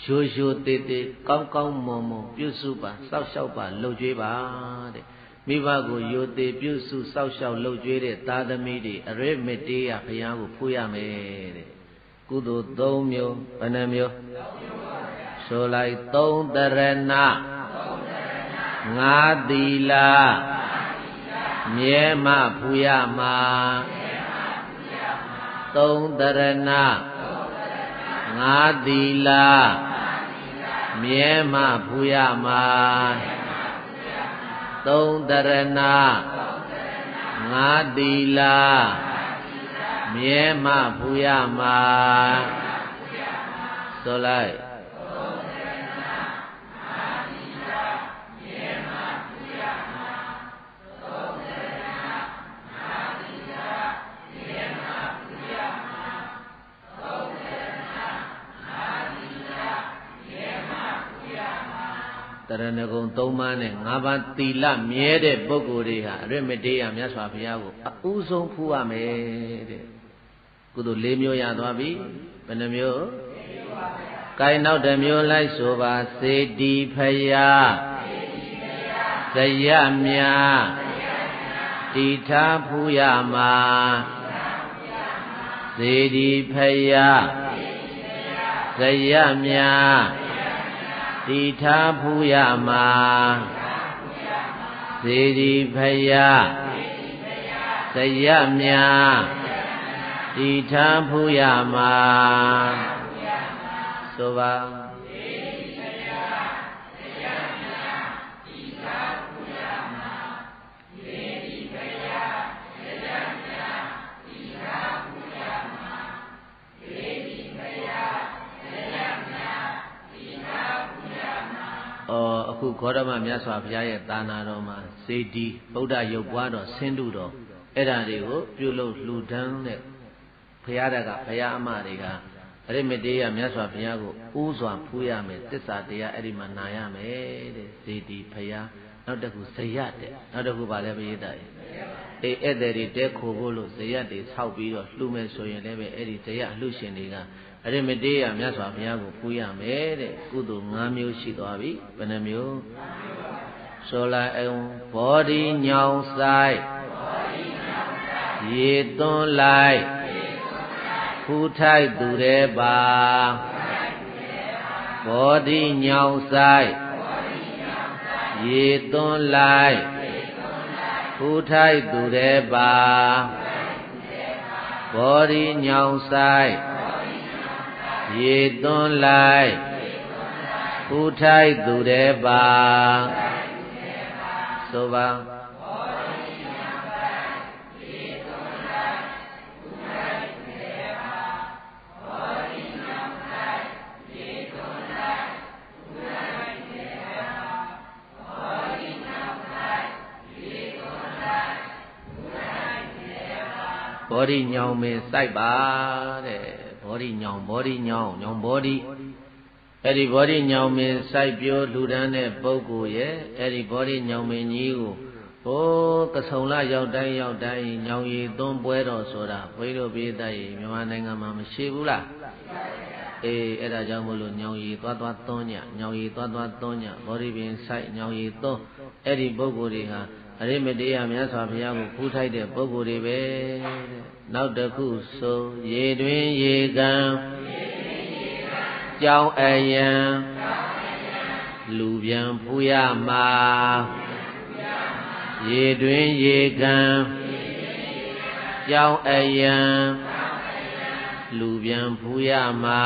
ရိုးရိုးသေးသေးကောင်းကောင်းမွန်မွန်ပြုစုပါစောက်ရှောက်ပါလှုပ်ကြွေးပါတဲ့မိဘကိုရိုသေးပြုစုစောက်ရှောက်လှုပ်ကြွေးတဲ့သာသမီတွေအရိမတေယဘုရားကိုဖူးရမယ်တဲ့ကုသိုလ် 3 မျိုးဘယ်နှမျိုးဆိုလိုက်3 တရဏ 5 သီလမြဲမှဖူးရမှာ3 တရဏ 5 သီလမြဲမှဖူးရမှာ3 တရဏ 5 သီလမြဲမှဖူးရမှာဆိုလိုက်တရဏဂုံ 3 ပါးနဲ့ 5 ပါးသီလမြဲတဲ့ပုဂ္ဂိုလ်တွေဟာအရိမတေယမြတ်စွာဘုရားကိုအဦးဆုံးဖူးရမယ်တဲ့ကုသိုလ် 4 မျိုးရသွားပြီဘယ်နှမျိုးကိုင်းနောက်တစ်မျိုးလိုက်ဆိုပါစေတီဖယားဇယမြာတီထားဖူးရမှာစေတီဖယားဇယမြာတီထားဖူးရမှာစေတီဖယားဇယမြာတီထားဖူးရမှာဆိုပါ အခုဂေါတမမြတ်စွာဘုရားရဲ့သာနာတော်မှာစေတီဗုဒ္ဓရုပ်ပွားတော်ဆင်းတုတော်အဲ့ဒါတွေကိုပြုလုပ်လှူဒန်းတဲ့ဘုရားတကဘုရားအမတွေကအရိမတေယမြတ်စွာဘုရားကိုဥစွာဖူးရမယ်သစ္စာတရားအဲ့ဒီမှာနာရမယ်တဲ့စေတီဘုရားနောက်တစ်ခုဇယတဲ့နောက်တစ်ခုပါလဲပရိသတ်ဧည့်သည်တွေတဲခိုဖို့လို့ဇယတွေဆောက်ပြီးတော့လှူမယ်ဆိုရင်လည်းပဲအဲ့ဒီဇယအလှူရှင်တွေကအရိမတေယမြတ်စွာဘုရားကိုဖူးရမယ်တဲ့ကုသိုလ်၅မျိုးရှိသွားပြီဘယ်နှမျိုးဆိုလိုက်အောင်ဘောဓိညောင်ဆိုင်ရေသွန်းလိုက်ဖူးထိုက်သူတဲ့ပါဘောဓိညောင်ဆိုင်ရေသွန်းလိုက်ဖူးထိုက်သူတဲ့ပါဘောဓိညောင်ဆိုင်ရေသွန်းလိုက်ဖူးထိုက်သူတဲ့ပါဆိုပါဘောဓိညောင်မင်းစိုက်ပါတဲ့ဘောဓိညောင်ဘောဓိညောင်ညောင်ဘောဓိအဲ့ဒီဘောဓိညောင်မင်းစိုက်ပြိုးလူဒန်းတဲ့ပုဂ္ဂိုလ်ရဲ့အဲ့ဒီဘောဓိညောင်မင်းကြီးကိုဟိုကဆုံလရောက်တိုင်းညောင်ရည်သွန်းပွဲတော်ဆိုတာဘုန်းကြီးတို့ပြည်သားကြီးမြန်မာနိုင်ငံမှာမရှိဘူးလားအေးအဲ့ဒါကြောင့်မို့လို့ညောင်ရည်သွားသွန်းညညောင်ရည်သွားသွန်းညဘောဓိပင်စိုက်ညောင်ရည်သွန်းအဲ့ဒီပုဂ္ဂိုလ်တွေဟာအရိမတေယမြတ်စွာဘုရားကိုဖူးထိုက်တဲ့ပုဂ္ဂိုလ်တွေပဲနောက်တစ်ခုဆိုရေတွင်ရေကံကြောင်းအယံလူပြန်ဖူးရမှာရေတွင်ရေကံကြောင်းအယံလူပြန်ဖူးရမှာ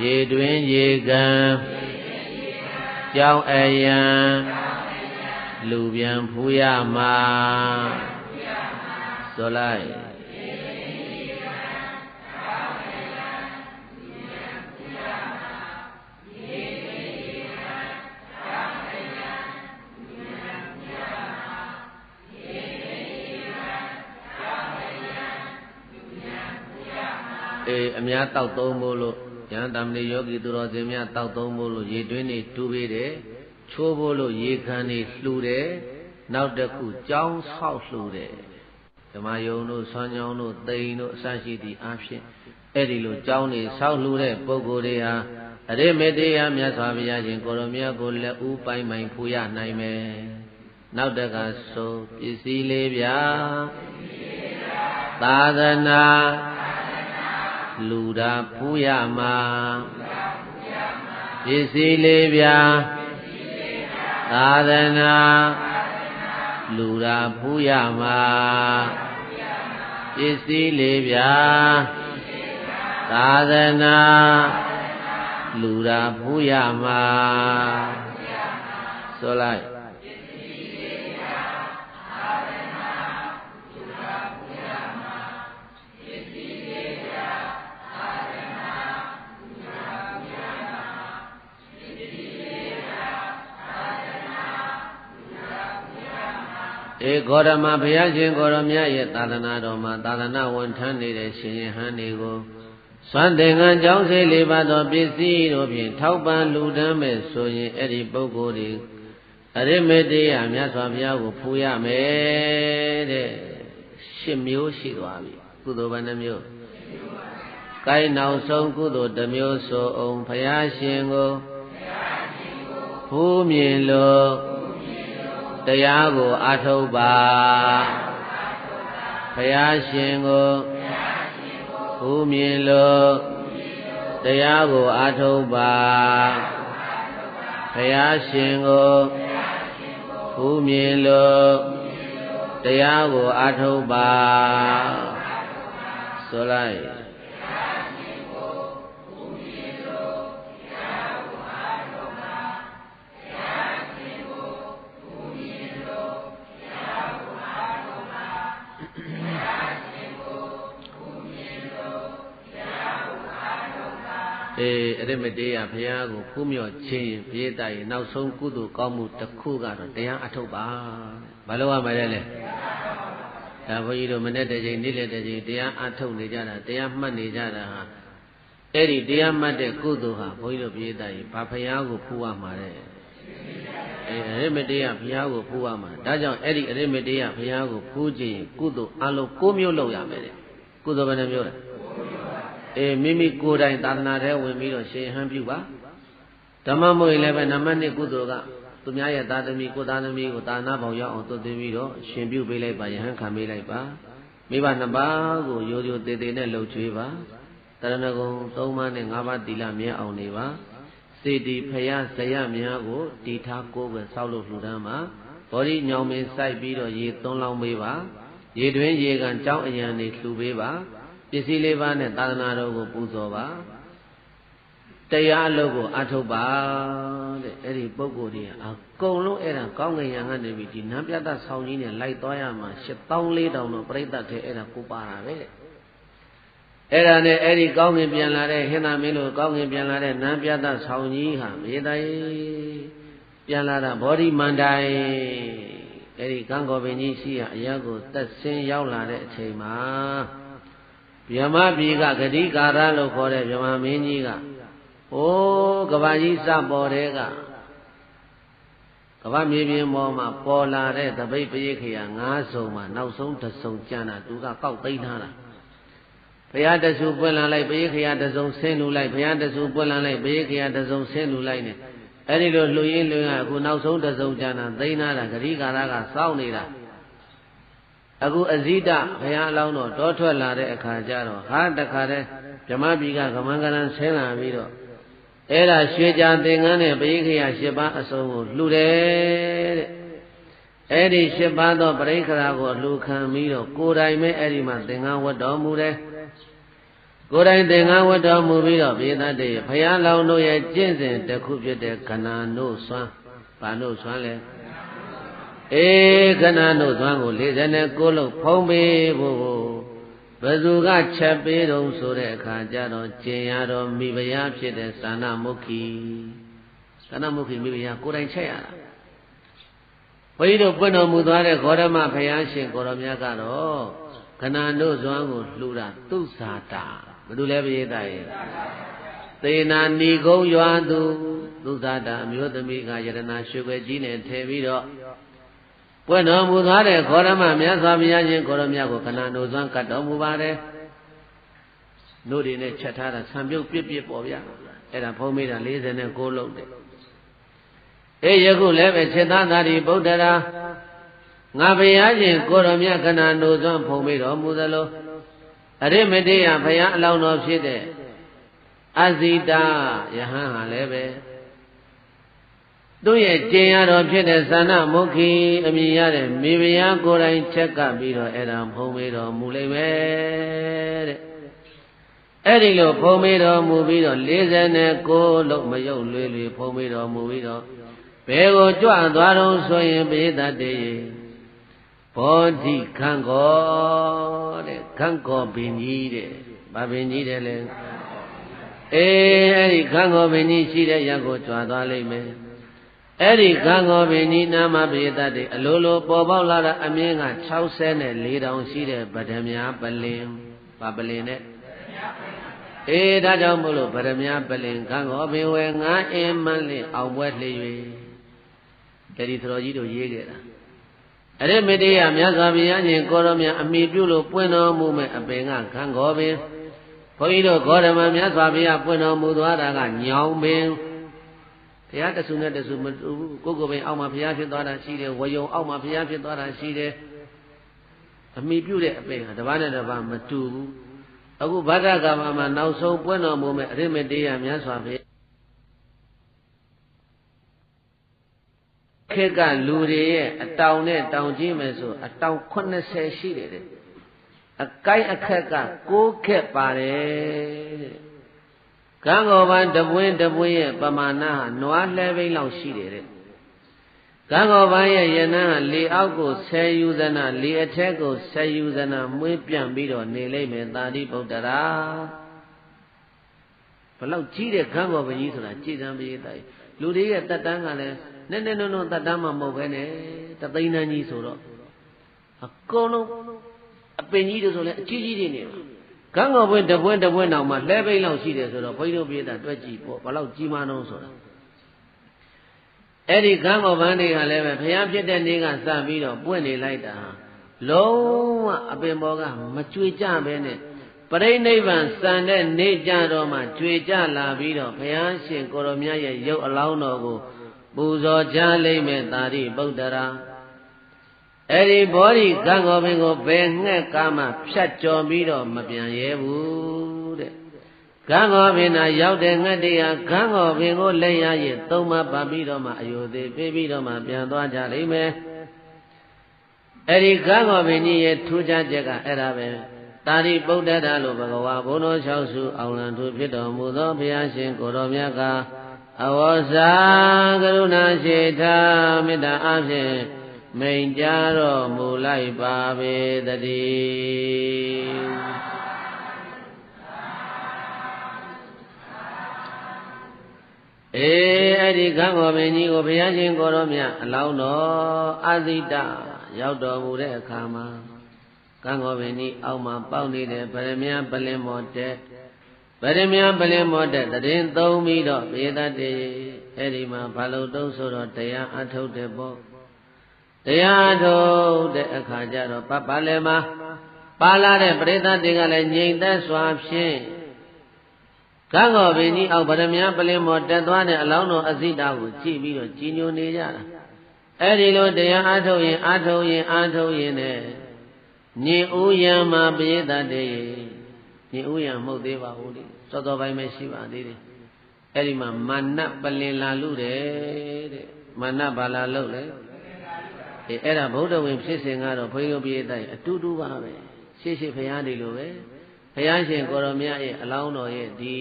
ရေတွင်ရေကံကြောင်းအယံလူပြန်ဖူးရမှာဆိုလိုက်အများတောက်သုံးဖို့လို့ဉာဏ်တမဏိယောဂီသူတော်စင်များတောက်သုံးဖို့လို့ရေတွင်းတွေတူးပေးတယ်ချိုးဖို့လို့ရေခံတွေလှူတယ်နောက်တစ်ခုကြောင်းဆောက်လှူတယ်ဓမ္မယုံတို့ဆွမ်းကြောင်းတို့သိန်တို့အစရှိသည့်အဖြစ်အဲ့ဒီလိုကြောင်းတွေဆောက်လှူတဲ့ပုဂ္ဂိုလ်တွေဟာအရိမေတ္တရာမြတ်စွာဘုရားရှင်ကိုရောမြတ်ကိုလက်ဦးပိုင်ပိုင်ဖူးရနိုင်မယ်နောက်တကဆိုပစ္စည်းလေးဗျာသာသနာလူတာဖူးရမှာပစ္စည်းလေးဗျာသာသနာလူတာဖူးရမှာပစ္စည်းလေးဗျာသာသနာလူတာဖူးရမှာဆိုလိုက်ဧဂေါရမဘုရားရှင်ကိုရောမြတ်ရဲ့သာသနာတော်မှာသာသနာဝန်ထမ်းနေတဲ့ရှင်ယဟန်တွေကိုစွမ်းသင်္ကန်းကြောင်းစေလေးပါသောပစ္စည်းတို့ဖြင့်ထောက်ပံ့လူဒန်းမဲ့ဆိုရင်အဲ့ဒီပုဂ္ဂိုလ်တွေအရိမေတ္တရာမြတ်စွာဘုရားကိုဖူးရမယ်တဲ့10မျိုးရှိသွားပြီကုသိုလ်ဘယ်နှမျိုးကိုင်းနောက်ဆုံးကုသိုလ်တစ်မျိုးဆိုအောင်ဘုရားရှင်ကိုဖူးမြင်လို့တရားကိုအားထုတ်ပါဘုရားရှင်ကိုဖူးမြင်လို့တရားကိုအားထုတ်ပါဘုရားရှင်ကိုဖူးမြင်လို့တရားကိုအားထုတ်ပါဆိုလိုက် အရမတေးရဘုရားကိုဖူးမြော်ခြင်းပြေးတိုင်နောက်ဆုံးကုသိုလ်ကောင်းမှုတစ်ခုကတော့တရားအထုတ်ပါဘာလို့ရမှာလဲဒါဘုန်းကြီးတို့မနေ့တည်းချိန်နေ့လည်းတည်းချိန်တရားအထုတ်နေကြတာတရားမှတ်နေကြတာဟာအဲ့ဒီတရားမှတ်တဲ့ကုသိုလ်ဟာဘုန်းကြီးတို့ပြေးတိုင်ဘာဘုရားကိုဖူးရမှာလဲအရမတေးရဘုရားကိုဖူးရမှာဒါကြောင့်အဲ့ဒီအရမတေးရဘုရားကိုဖူးခြင်းကုသိုလ်အလုံး9မျိုးလုပ်ရမယ်တဲ့ကုသိုလ်ဘယ်နှမျိုးလဲမိမိကိုယ်တိုင်သာသနာထဲဝင်ပြီးတော့ရှင်ဟန်ပြုပါဓမ္မမို့ရင်လည်းပဲနံပါတ်1ကုသိုလ်ကသူများရဲ့သားသမီးကိုသားသမီးကိုသာနာပေါင်းရောက်အောင်သွတ်သွင်းပြီးတော့ရှင်ပြုပေးလိုက်ပါယဟန်ခံပေးလိုက်ပါမိဘ2ပါးကိုရိုးရိုးသေးသေးနဲ့လှုပ်ချွေးပါတရဏဂုံ3ပါးနဲ့5ပါးသီလမြဲအောင်နေပါစေတီဖယားဇယများကိုတီထားကိုယ်ပဲဆောက်လို့လှူဒန်းပါဘောဓိညောင်မင်းစိုက်ပြီးတော့ရေသွန်းလောင်းပေးပါရေတွင်းရေကန်ကြောင်းအရန်တွေလှူပေးပါပစ္စည်း4ပါးနဲ့သာသနာတော်ကိုပူဇော်ပါတရားအလုပ်ကိုအထုတ်ပါတဲ့အဲ့ဒီပုဂ္ဂိုလ်တွေအကုန်လုံးအဲ့ဒါကောင်းကင်ယံကနေပြီးဒီနန်းပြတ်ဆောင်ကြီးနဲ့လိုက်သွားရမှာ84,000တော့ပြိဿတ်ထဲအဲ့ဒါကိုပါတာပဲတဲ့အဲ့ဒါနဲ့အဲ့ဒီကောင်းကင်ပြန်လာတဲ့ဟင်္သာမင်းတို့ကောင်းကင်ပြန်လာတဲ့နန်းပြတ်ဆောင်ကြီးဟာမေတ္တာပြန်လာတာဘောဓိမန္တိုင်အဲ့ဒီကံကောပင်ကြီးရှိရအရာကိုသက်ဆင်းရောက်လာတဲ့အချိန်မှာဗြဟ္မပြည်ကဂတိကာရလို့ခေါ်တဲ့ဗြဟ္မမင်းကြီးကကဘာကြီးစပေါ်တဲ့ကကဘာမြေပြင်ပေါ်မှာပေါ်လာတဲ့တပိတ်ပရိခေယ9စုံမှာနောက်ဆုံးတစ်စုံကျန်တာသူကကောက်သိမ်းထားတာဘုရားတဆူပွင့်လာလိုက်ပရိခေယတစ်စုံဆင်းလူလိုက်ဘုရားတဆူပွင့်လာလိုက်ပရိခေယတစ်စုံဆင်းလူလိုက်နဲ့အဲ့ဒီလိုလှူရင်းလှူရအခုနောက်ဆုံးတစ်စုံကျန်တာသိမ်းထားတာဂတိကာရကစောင့်နေတာအခုအဇိတဘုရားအလောင်းတော်တောထွက်လာတဲ့အခါကျတော့ဟာတခါတည်းဗြဟ္မပြည်ကကမန္ကရန်ဆင်းလာပြီးတော့အဲ့ဒါရွှေကြာသင်္ကန်းနဲ့ပရိခေယ7ပါးအစုံကိုလှူတယ်တဲ့အဲ့ဒီ7ပါးသောပရိခရာကိုလှူခံပြီးတော့ကိုယ်တိုင်ပဲအဲ့ဒီမှာသင်္ကန်းဝတ်တော်မူတယ်ကိုယ်တိုင်သင်္ကန်းဝတ်တော်မူပြီးတော့ပြေသတ္တေဘုရားလောင်းတို့ရဲ့ကျင့်စဉ်တစ်ခုဖြစ်တဲ့ခဏနို့စွမ်းဘာနို့စွမ်းလဲခဏနို့စွမ်းကို49လုံးဖုံးပေးဖို့ဘယ်သူကချက်ပေးတုံးဆိုတဲ့အခါကျတော့ကျင်ရတော်မိဖုရားဖြစ်တဲ့သာနာမုခိသာနာမုခိမိဖုရားကိုယ်တိုင်ချက်ရတာဘုန်းကြီးတို့ပွင့်တော်မူသွားတဲ့ဂေါတမဘုရားရှင်ကိုရောမြတ်ကတော့ခဏနို့စွမ်းကိုလှူတာသူဇာတာဘယ်သူလဲပိဋကရဲ့သေနာဏီကုံရွာသူဇာတာအမျိုးသမီးကယရနာရွှေခွေကြီးနဲ့ထည့်ပြီးတော့ပွင့်တော်မူသွားတဲ့ဂေါတမမြတ်စွာဘုရားရှင်ကိုရောမြတ်ကိုခဏနို့စွမ်းကတ်တော်မူပါတယ်နို့တွေနဲ့ချက်ထားတာဆံပြုတ်ပြစ်ပေါ်ဗျာအဲ့ဒါဖုံးမိတာ49လုံးတဲ့ယခုလည်းပဲစေတသာရိဗုဒ္ဓရာငါဘုရားရှင်ကိုရောမြတ်ခဏနို့စွမ်းဖုံးမိတော်မူသလိုအရိမတေယဘုရားအလောင်းတော်ဖြစ်တဲ့အဇိတယဟန်ဟာလည်းပဲသူ့ရဲ့ကျင့်ရတော်ဖြစ်တဲ့သာနာမုခိအမည်ရတဲ့မိဖုရားကိုယ်တိုင်ချက်ကပ်ပြီးတော့အဲ့ဒါဖုံးမေးတော်မူလိမ့်မယ်တဲ့အဲ့ဒီလိုဖုံးမေးတော်မူပြီးတော့49လုံးမယုတ်လွေလွေဖုံးမေးတော်မူပြီးတော့ဘယ်ကိုကြွသွားတော့ဆိုရင်ပိဋကတေဘောဓိခံကောတဲ့ခံကောပင်ကြီးတဲ့ဘာပင်ကြီးတယ်လဲအဲ့ဒီခံကောပင်ကြီးရှိတဲ့ရက်ကိုကြွသွားလိမ့်မယ်အဲ့ဒီခံကောပင်ကြီးနာမပိဋကတေအလိုလိုပေါ်ပေါက်လာတာအမြင့်က64တောင်ရှိတဲ့ဗဒမြာပလင်ဘာပလင်နဲ့ဒါကြောင့်မို့လို့ဗဒမြာပလင်ခံကောပင်ဝဲငါအင်းမန်းလေးအောင်ပွဲလှေ၍အဲ့ဒီသတော်ကြီးတို့ရေးခဲ့တာအရိမတေယမြတ်စွာဘုရားရှင်ကိုရောမြတ်အမိပြုလို့ပွင့်တော်မူမဲ့အပင်ကခံကောပင်ဘုန်းကြီးတို့ဂေါတမမြတ်စွာဘုရားပွင့်တော်မူသွားတာကညောင်ပင်ဘုရားတဆူနဲ့တဆူမတူဘူးကိုကိုပင်အောက်မှာဘုရားဖြစ်သွားတာရှိတယ်ဝယုံအောက်မှာဘုရားဖြစ်သွားတာရှိတယ်အမိပြုတဲ့အပင်ဟာတစ်ပါးနဲ့တစ်ပါးမတူဘူးအခုဗဒ္ဒကာမမှာနောက်ဆုံးပွင့်တော်မူမဲ့အရိမတေယမြတ်စွာဘုရားခေတ်ကလူတွေရဲ့အတောင်နဲ့တောင်ကြီးမယ်ဆိုအတောင်80ရှိတယ်တဲ့အကိုက်အခက်က6ခက်ပါတယ်တဲ့ကံကောပန်တပွင့်ရဲ့ပမာဏဟာနွားလှဲဘိန်းလောက်ရှိတယ်တဲ့ကံကောပန်ရဲ့ယနန်းဟာလေအောက်ကို10ယူဇနာလေအထက်ကို10ယူဇနာမွေးပြန့်ပြီးတော့နေလိမ့်မယ်သာတိဗုဒ္ဓရာဘ ဘလောက်ကြီးတဲ့ခန်းကောပကြီးဆိုတာကြည်စံပရိသတ်လူတွေရဲ့တက်တန်းကလည်းနည်းနည်းနုံနုံတက်တန်းမှမဟုတ်ပဲနဲ့တသိန်းတန်းကြီးဆိုတော့အကုန်လုံးအပင်ကြီးတို့ဆိုလည်းအကြီးကြီးတွေနေမှာခန်းကောပွင့်တပွင့်တပွင့်တောင်မှလှဲပိတ်လောက်ရှိတယ်ဆိုတော့ဘုန်းကြီးတို့ပရိသတ်တွက်ကြည့်ပေါ့ဘလောက်ကြီးမားတော့ဆိုတာအဲ့ဒီခန်းကောပန်းတွေကလည်းပဲဘုရားဖြစ်တဲ့နေ့ကစပြီးတော့ပွင့်နေလိုက်တာလုံးဝအပင်ပေါ်ကမကြွေကြပဲနဲ့ပရိနိဗ္ဗာန်စံတဲ့နေ့ကြတော့မှကြွေကြလာပြီးတော့ဘုရားရှင်ကိုရောမြတ်ရဲ့ရုပ်အလောင်းတော်ကိုပူဇော်ကြလိမ့်မယ်သာရိပုတ္တရာအဲ့ဒီဘောဓိကံကောပင်ကိုဘယ်ငှက်ကားမှဖြတ်ကျော်ပြီးတော့မပြန်ရဲဘူးတဲ့ကံကောပင်နာရောက်တဲ့ငှက်တရားကံကောပင်ကိုလက်ရရင်သုံးမပတ်ပြီးတော့မှအယုသေးပေးပြီးတော့မှပြန်သွားကြလိမ့်မယ်အဲ့ဒီကံကောပင်ကြီးရဲ့ထူးခြားချက်ကအဲ့ဒါပဲသာရိပုတ္တရာလို့ဘဂဝါဘုန်းတော်၆စုအောင်လံထူဖြစ်တော်မူသောဘုရားရှင်ကိုရောမြတ်ကအဝေါစာကရုဏာရှိထားမေတ္တာအဖြင့်မိန်ကြားတော်မူလိုက်ပါပေတည်းအဲ့ဒီကံကောပင်ကြီးကိုဘုရားရှင်ကိုရောမြတ်အလောင်းတော်အဇိတရောက်တော်မူတဲ့အခါမှာကံကောပင်ကြီးအောက်မှာပေါက်နေတဲ့ဗရမယပလင်မောတဲ့ဗရမယပလင်မောတဲ့တရင်သုံးပြီးတော့ပေတတ်တယ်အဲ့ဒီမှာဘာလို့တုံးဆိုတော့တရားအထုတ်တယ်ပေါ့တရားထုတ်တဲ့အခါကျတော့ပပလည်းမှာပါလာတဲ့ပရိသတ်တွေကလည်းငြိမ်သက်စွာဖြင့်ကံကောပင်ကြီးအောက်ဗရမယပလင်မောတက်သွားတဲ့အလောင်းတော်အဇိတကိုကြည့်ပြီးတော့ကြည်ညိုနေကြတာအဲ့ဒီလိုတရားအထုတ်ရင်အထုတ်ရင်နဲ့ညင်ဥယံမှာပိဋကတေညင်ဥယံမဟုတ်သေးပါဘူးလေစောစောပိုင်းပဲရှိပါသေးတယ်အဲ့ဒီမှာမာနပလင်လာလူတယ်တဲ့မာနဘာလာလို့လဲအဲ့ဒါဗုဒ္ဓဝင်ဖြစ်စဉ်ကတော့ဘုန်းကြီးတို့ပိဋကအတူတူပါပဲရှေ့ဘုရားဒီလိုပဲဘုရားရှင်ကိုရောမြတ်ရဲ့အလောင်းတော်ရဲ့ဒီ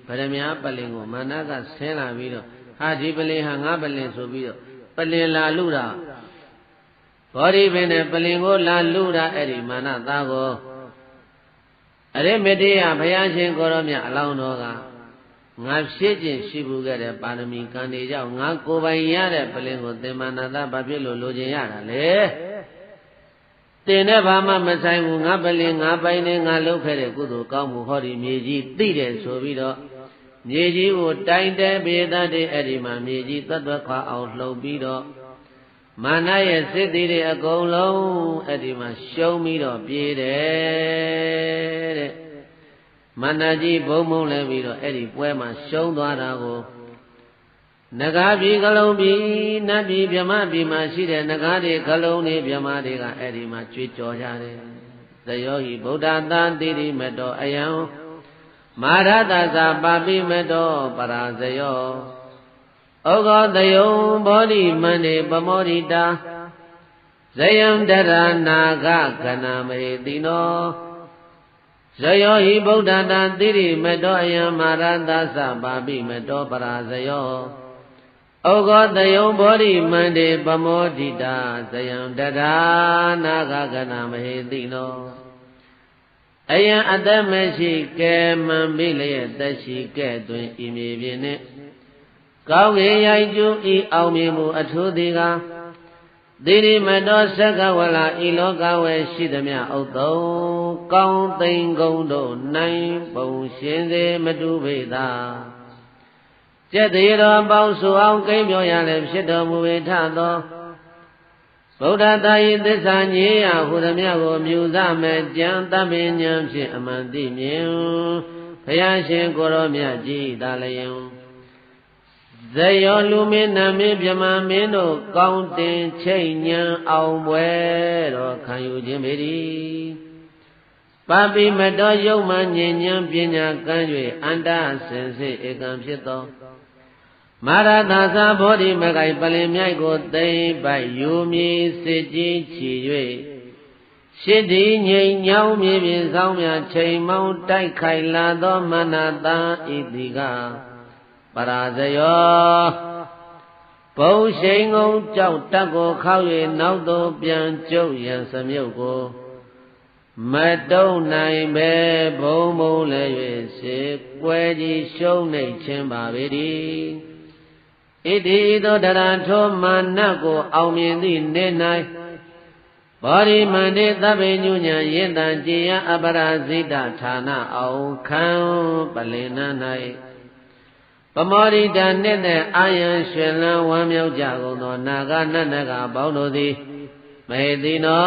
ဗရမယပလင်ကိုမာနကဆင်းလာပြီးတော့ဟာဒီပလင်ဟာငါပလင်ဆိုပြီးတော့ပလင်လာလူတာဘောဓိပင်နဲ့ပလင်ကိုလာလူတာအဲ့ဒီမာနသားကိုအရိမတိယဘုရားရှင်ကိုရောမြတ်အလောင်းတော်ကငါဖြည့်ခြင်းရှိဘူးခဲ့တဲ့ပါရမီကံတွေကြောင့်ငါကိုယ်ပိုင်ရတဲ့ပလင်ကိုသင်္မာနာသားဘာဖြစ်လို့လိုချင်ရတာလဲတင်တဲ့ဘာမှမဆိုင်ဘူးငါပလင်ငါပိုင်နေငါလုပ်ခဲ့တဲ့ကုသိုလ်ကောင်းမှုဟောဒီမြေကြီးသိတယ်ဆိုပြီးတော့မြေကြီးကိုတိုင်တဲပေတတ်တဲ့အဲ့ဒီမှာမြေကြီးသတ္တခါအောင်လှုပ်ပြီးတော့မာနရဲ့စိတ်တွေအကုန်လုံးအဲ့ဒီမှာရှုံးပြီးတော့ပြေးတယ်တဲ့မာနကြီးဘုံဘုံလဲပြီးတော့အဲ့ဒီပွဲမှာရှုံးသွားတာကိုနဂါပြည်ကလုံးပြည်နတ်ပြည်ဗြဟ္မပြည်မှာရှိတဲ့နဂါတွေကလုံးတွေဗြဟ္မတွေကအဲ့ဒီမှာကြွေးကြော်ကြတယ်သယောဟိဗုဒ္ဓသာတိရိမတောအယံမာရတသပါပိမတောပရာဇယောဩဃတယုံဘောဓိမန္တေပမောဒိတာဇယံတရနာဂကနာမေတိနောဇယောဟိဗုဒ္ဓတာတိရိမတောအယံမာရတသပါပိမတောပရာဇယောဩဃတယုံဘောဓိမန္တေပမောဒိတာဇယံတရနာဂကနာမေတိနောအယံအတ္တမရှိကဲမံပိလျက်သက်ရှိကဲ့တွင်ဤမြေပြင်နှင့်ကောင်းကင်ရိုက်ကျူးဤအောင်မြင်မှုအထူးသည်ကသီရိမတောသက္ကဝလဤလောကဝယ်ရှိသမျှဥသုံကောင်းသိမ်ကုန်တို့နိုင်ပုံရှင်စေမတူပေသာကျက်သေးတော်ပေါင်းစုအောင်ကိမ့်ပြောရလည်းဖြစ်တော်မူ၏ထသောဗုဒ္ဓတာယိသစ္စာညေယဟုသမျှကိုမြူစမဲ့ကြံတပင်ဉဏ်ဖြင့်အမှန်သိမြင်ဘုရားရှင်ကိုရောမြတ်ကြီးသာလျင်ဇယောလူမင်းနမင်းမြမမင်းတို့ကောင်းတင်ချိတ်ညံအောင်ပွဲတော်ခံယူခြင်းပေသည်ပါပိမတော်ယုံမှဉဉ္ဉံပညာကမ်း၍အန္တစင်စစ်ဧကံဖြစ်သောမာရသာသာဘောဓိမဂိုင်ပလင်မြိုက်ကိုသိမ့်ပိုက်ယူမည်စစ်ကြီးချီ၍ရှစ်ဒီငိမ်ညောင်းမြေပြင်ဆောင်များချိန်မောင်းတိုက်ခိုင်လာသောမနတာဤတိကပရာဇယောဘုံရှိန်ကုန်ကြောက်တက်ကိုခောက်၍နောက်သို့ပြန်ကျုပ်ရန်စမြုပ်ကို မတုံနိုင်ပဲဘုံဘုံလည်း၍စေကွယ်ကြီးရှုံးနေခြင်းပါပေသည်ဣတိသောတရာထောမာနကိုအောင်မြင်သည့်နေ၌ဘောဓိမန္တေသဗ္ဗညုညာယင်တံကြည်ယအပရာဇိတဌာနအောင်ခံပလင်နာ၌ပမောရိတနှင့်တဲ့အာယံရွှင်လန်းဝမ်းမြောက်ကြကုန်သောနာဂနတ်နဂပေါင်းတို့သည်မေတိနော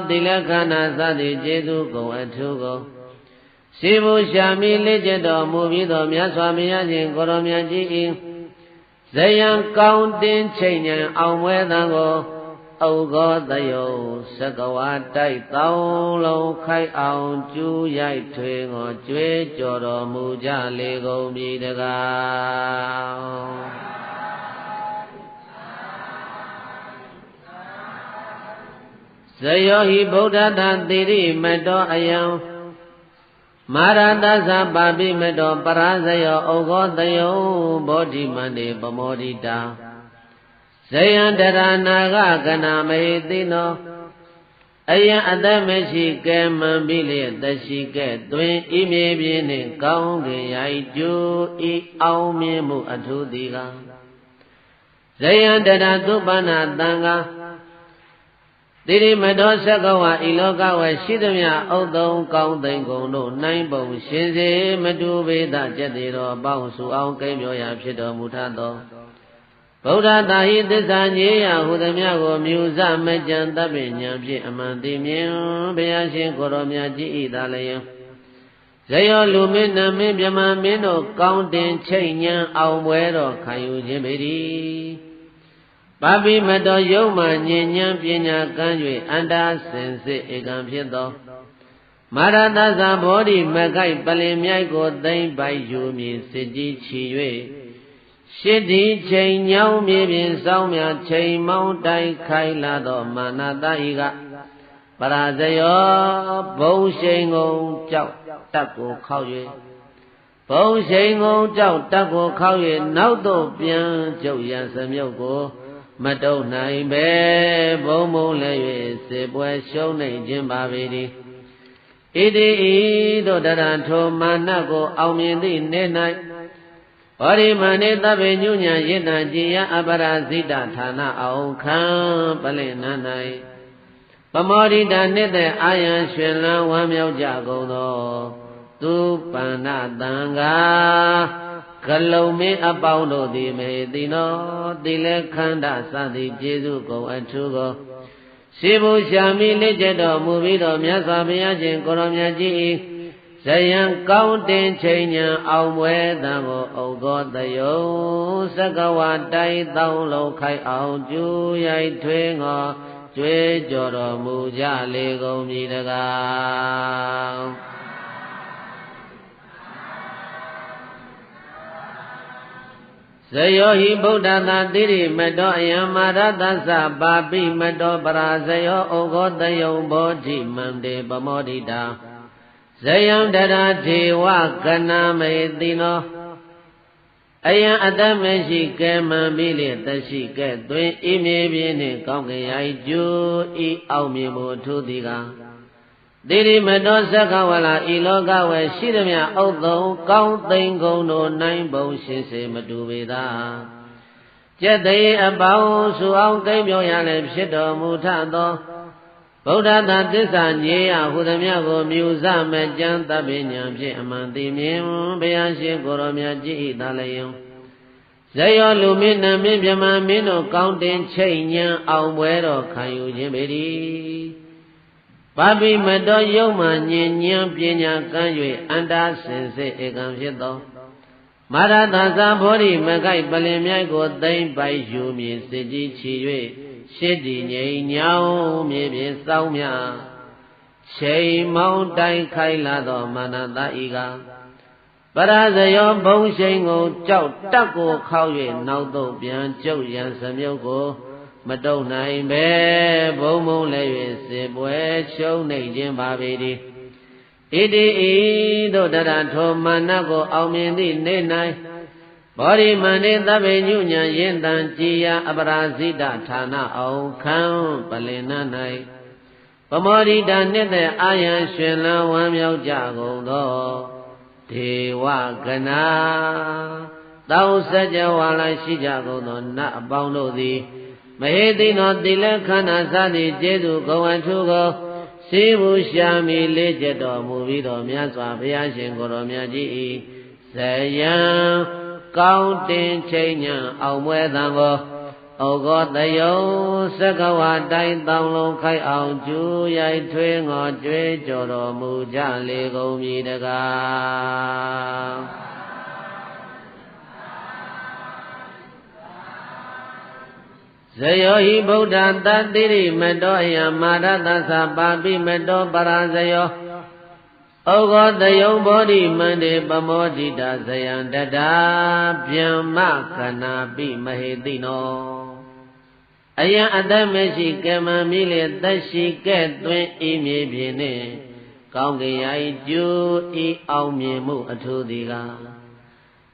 တိလက္ခဏာသတိကျေသူကုန်အထုကုန်ရှိဘူးရှာမိလက်ကျတော်မူပြီးသောမြတ်စွာဘုရားရှင်ကိုရောမြတ်ကြီး၏ဇယံကောင်းတင်ချိန်ဉဏ်အောင်ပွဲသံကိုဩဃောတယုသကဝါတိုက်တောင်းလုံးခိုက်အောင်ကျူးရိုက်ထွေငောကြွေးကြော်တော်မူကြလေကုန်ပြီတကားဇယောဟိဗုဒ္ဓတာတိရိမတောအယံမာရတသပါပိမတောပရာဇယောဩဃောတယုဘောဓိမန္တေပမောဒိတာဇယံတရနာဂကနာမေတိနောအယံအတမရှိကဲမံပိလျက်တရှိကဲ့တွင်ဤမြေပြင်းနှင့်ကောင်းကင်ရိုက်ကျိုးဤအောင်မြင်မှုအထူးသည်ကဇယံတရသုပနာတံဃာတိရိမတောသက္ကဝဤလောကဝဲရှိသမျှဥဒ္ဒုံကောင်းသိမ့်ကုန်တို့နိုင်ပုံရှင်စေမတူပေသကျက်သေးတော်ပေါင်းစုအောင်ကိမ့်ပြောရာဖြစ်တော်မူထသောဗုဒ္ဓတာဟိသစ္စာညေယဟုသမျှကိုမြူဇမကြံတပ္ပဉာဏ်ဖြင့်အမှန်သိမြင်ဘုရားရှင်ကိုရောမြတ်ကြီးဤသာလျင်ဇယောလူမင်းနမင်းမြမမင်းတို့ကောင်းတင်ချိတ်ဉဏ်အောင်ပွဲတော်ခံယူခြင်းပေသည်ပါပိမတော်ယုံမှဉဉဏ်ပညာကမ်း၍အန္တာစင်စစ်ဧကံဖြစ်သောမာရတသဘောဓိမကိုက်ပလင်မြိုက်ကိုသိမ့်ပိုက်ယူမည်စစ်ကြီးချီ၍ရှစ်ဒီချိန်ညောင်းမြေပြင်စောင်းများချိန်မောင်းတိုက်ခိုင်လာသောမာနတဤကပရာဇယောဘုံရှိန်ကုန်ကြောက်တက်ကိုခောက်၍ဘုံရှိန်ကုန်ကြောက်တက်ကိုခောက်၍နောက်သို့ပြန်ကျုပ်ရန်စမြုပ်ကိုမတုံနိုင်ပဲဘုံဘုံလည်း၍စေပွဲရှုံးနေခြင်းပါပေသည်ဣတိဤသို့တရထောမာနကိုအောင်မြင်သည့်နေ၌ဟောရိမန္တေသဗ္ဗညုညာယင်တံကြည်ယအပရာဇိတဌာနအောင်ခံပလင်နာ၌ပမောဒိတာနှင့်တဲ့အာယံရွှင်လန်းဝမ်းမြောက်ကြကုန်သောသူပန္နတံဃာကလုံမင်းအပေါင်းတို့သည်မေတိနောတိလေခန္ဓာစသည်ကျေစုကုန်အထုကိုရှိဘူးရှာမိလက်ကျတော်မူပြီးတော့မြတ်စွာဘုရားရှင်ကိုရောမြတ်ကြီး၏ဇယံကောင်းတင်ချိန်ဉဏ်အောင်ပွဲတံကိုဩဃောတယုသကဝါတိုက်တောင်းလုံးခိုက်အောင်ကျူးရိုက်ထွေးငောကြွေးကြော်တော်မူကြလေကုန်ပြီတကားဇယောဟိဗုဒ္ဓတာတိရိမတောအယံမာရတသပါပိမတောပရာဇယောဩဃောတယုဘောဓိမန္တေပမောဒိတာဇယံတရာဒေဝကနာမေတိနောအယံအတမရှိကဲမံပိလျက်တရှိကဲ့တွင်ဤမြေပြင်းနှင့်ကောင်းကင်ရိုက်ကျိုးဤအောင်မြင်မှုအထူးသည်ကတိရိမတောသက္ကဝလာဤလောကဝဲရှိသမျှဥဒ္ဒုံကောင်းသိမ့်ကုန်တို့နိုင်ပုံရှင်စေမတူပေသာကျက်သေးအပေါင်းစုအောင်ကိမ့်ပြောရလည်းဖြစ်တော်မူထသောဗုဒ္ဓတာသစ္စာညေယဟုသမျှကိုမြူဇမကြံတပ္ပဉာဏ်ဖြင့်အမှန်သိမြင်ဘုရားရှင်ကိုရောမြတ်ကြီးဤသာလျင်ဇယောလူမင်းနမင်းမြမမင်းတို့ကောင်းတင်ချိတ်ဉဏ်အောင်ပွဲတော်ခံယူခြင်းပေသည်ပါပိမတော်ယုံမှဉဉဏ်ပညာကမ်း၍အန္တာစင်စစ်ဧကံဖြစ်သောမာရတသဘောဓိမကိုက်ပလင်မြိုက်ကိုသိမ့်ပိုက်ယူမည်စစ်ကြီးချီ၍ရှစ်ဒီငိမ်ညောင်းမြေပြင်စောင်းများချိန်မောင်းတိုက်ခိုင်လာသောမာနတဤကပရာဇယောဘုံရှိန်ကိုကြောက်တက်ကိုခောက်၍နောက်သို့ပြန်ကျုပ်ရန်စမြုပ်ကိုမတုံနိုင်ပဲဘုံဘုံလည်း၍စေပွဲရှုံးနေခြင်းပါပေသည်ဣတိဤသို့တရထောမာနကိုအောင်မြင်သည့်နေ၌ဘောဓိမန္တေသဗ္ဗညုညာယင်တံကြည်ယအပရာဇိတဌာနအောင်ခံပလင်နာ၌ပ မောဒိတာနှစ်သက်အာယံရှင်လန်းဝမ်းမြောက်ကြကုန်သောဒေဝဂနာတောစัจ java လာရှိကြကုန်သောနတ်အပေါင်းတို့သည်မဟေသိနောတိလခဏစသည်ကျေးဇူးဂုဏ်အထူးကိုစေဘူးရှာမီလေးကျက်တော်မူပြီးတော့မြတ်စွာဘုရားရှင်ကိုယ်တော်မြတ်ကြီး၏ဇယံကောင်းတင်ချိန်ညံအောင်ပွဲသံကိုဩဃောတယုံသက္ကဝတိုင်းတောင်းလုံးခိုက်အောင်ကျူရိုက်ထွေးငေါ်ကြွေးကြော်တော်မူကြလေကုန်မည်တကားဇယောဟိဗုဒ္ဓတတိရိမတောယမာရတသပါပိမတောပရာဇယောဩဃောတယုံဘောဓိမန္တေပမောဒိတာဇယံတတာဗျမ္မကနာပိမဟေတိနောအယံအတ္တမရှိကမ္မမိလေသက်ရှိကဲ့သွင်းဤမြေပြင်နှင့်ကောင်းကင်ရာဤကျူဤအောင်မြင်မှုအထူးသည်က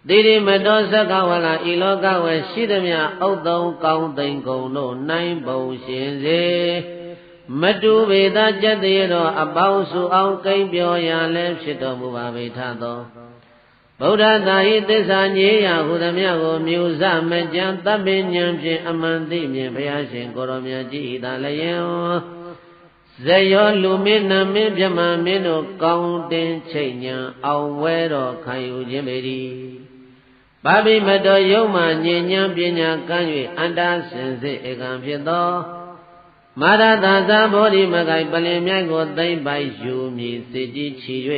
တိရိမတောသက္ကဝလဤလောကဝယ်ရှိသည်မြဥတ္တုံကောင်းသိမ့်ကုန်တို့နိုင်ပုံရှင်စေမတူပေသာကြက်သေးတော့အပေါင်းစုအောင်ကိမ့်ပြောရလည်းဖြစ်တော်မူပါပေထသောဗုဒ္ဓသာဟိသစ္စာညေယဟုသမျှကိုမျိုးစမကြံတပ်ပင်ဉဏ်ဖြင့်အမှန်သိမြင်ဘုရားရှင်ကိုရောမြတ်ကြီးသာလျင်ဇယောလူမင်းနမင်းမြမမင်းတို့ကောင်းတင်ချိတ်ညာအောင်ဝဲတော်ခံယူခြင်းပေ၏ပါပိမတော်ယုံမှဉာဏ်ဉာဏ်ပညာကမ်း၍အန္တစင်စစ်ဧကံဖြစ်သောမာရသာသဘောဓိမဂိုင်ပလင်မြိုက်ကိုသိမ့်ပိုက်ယူမည်စေကြီးချီ၍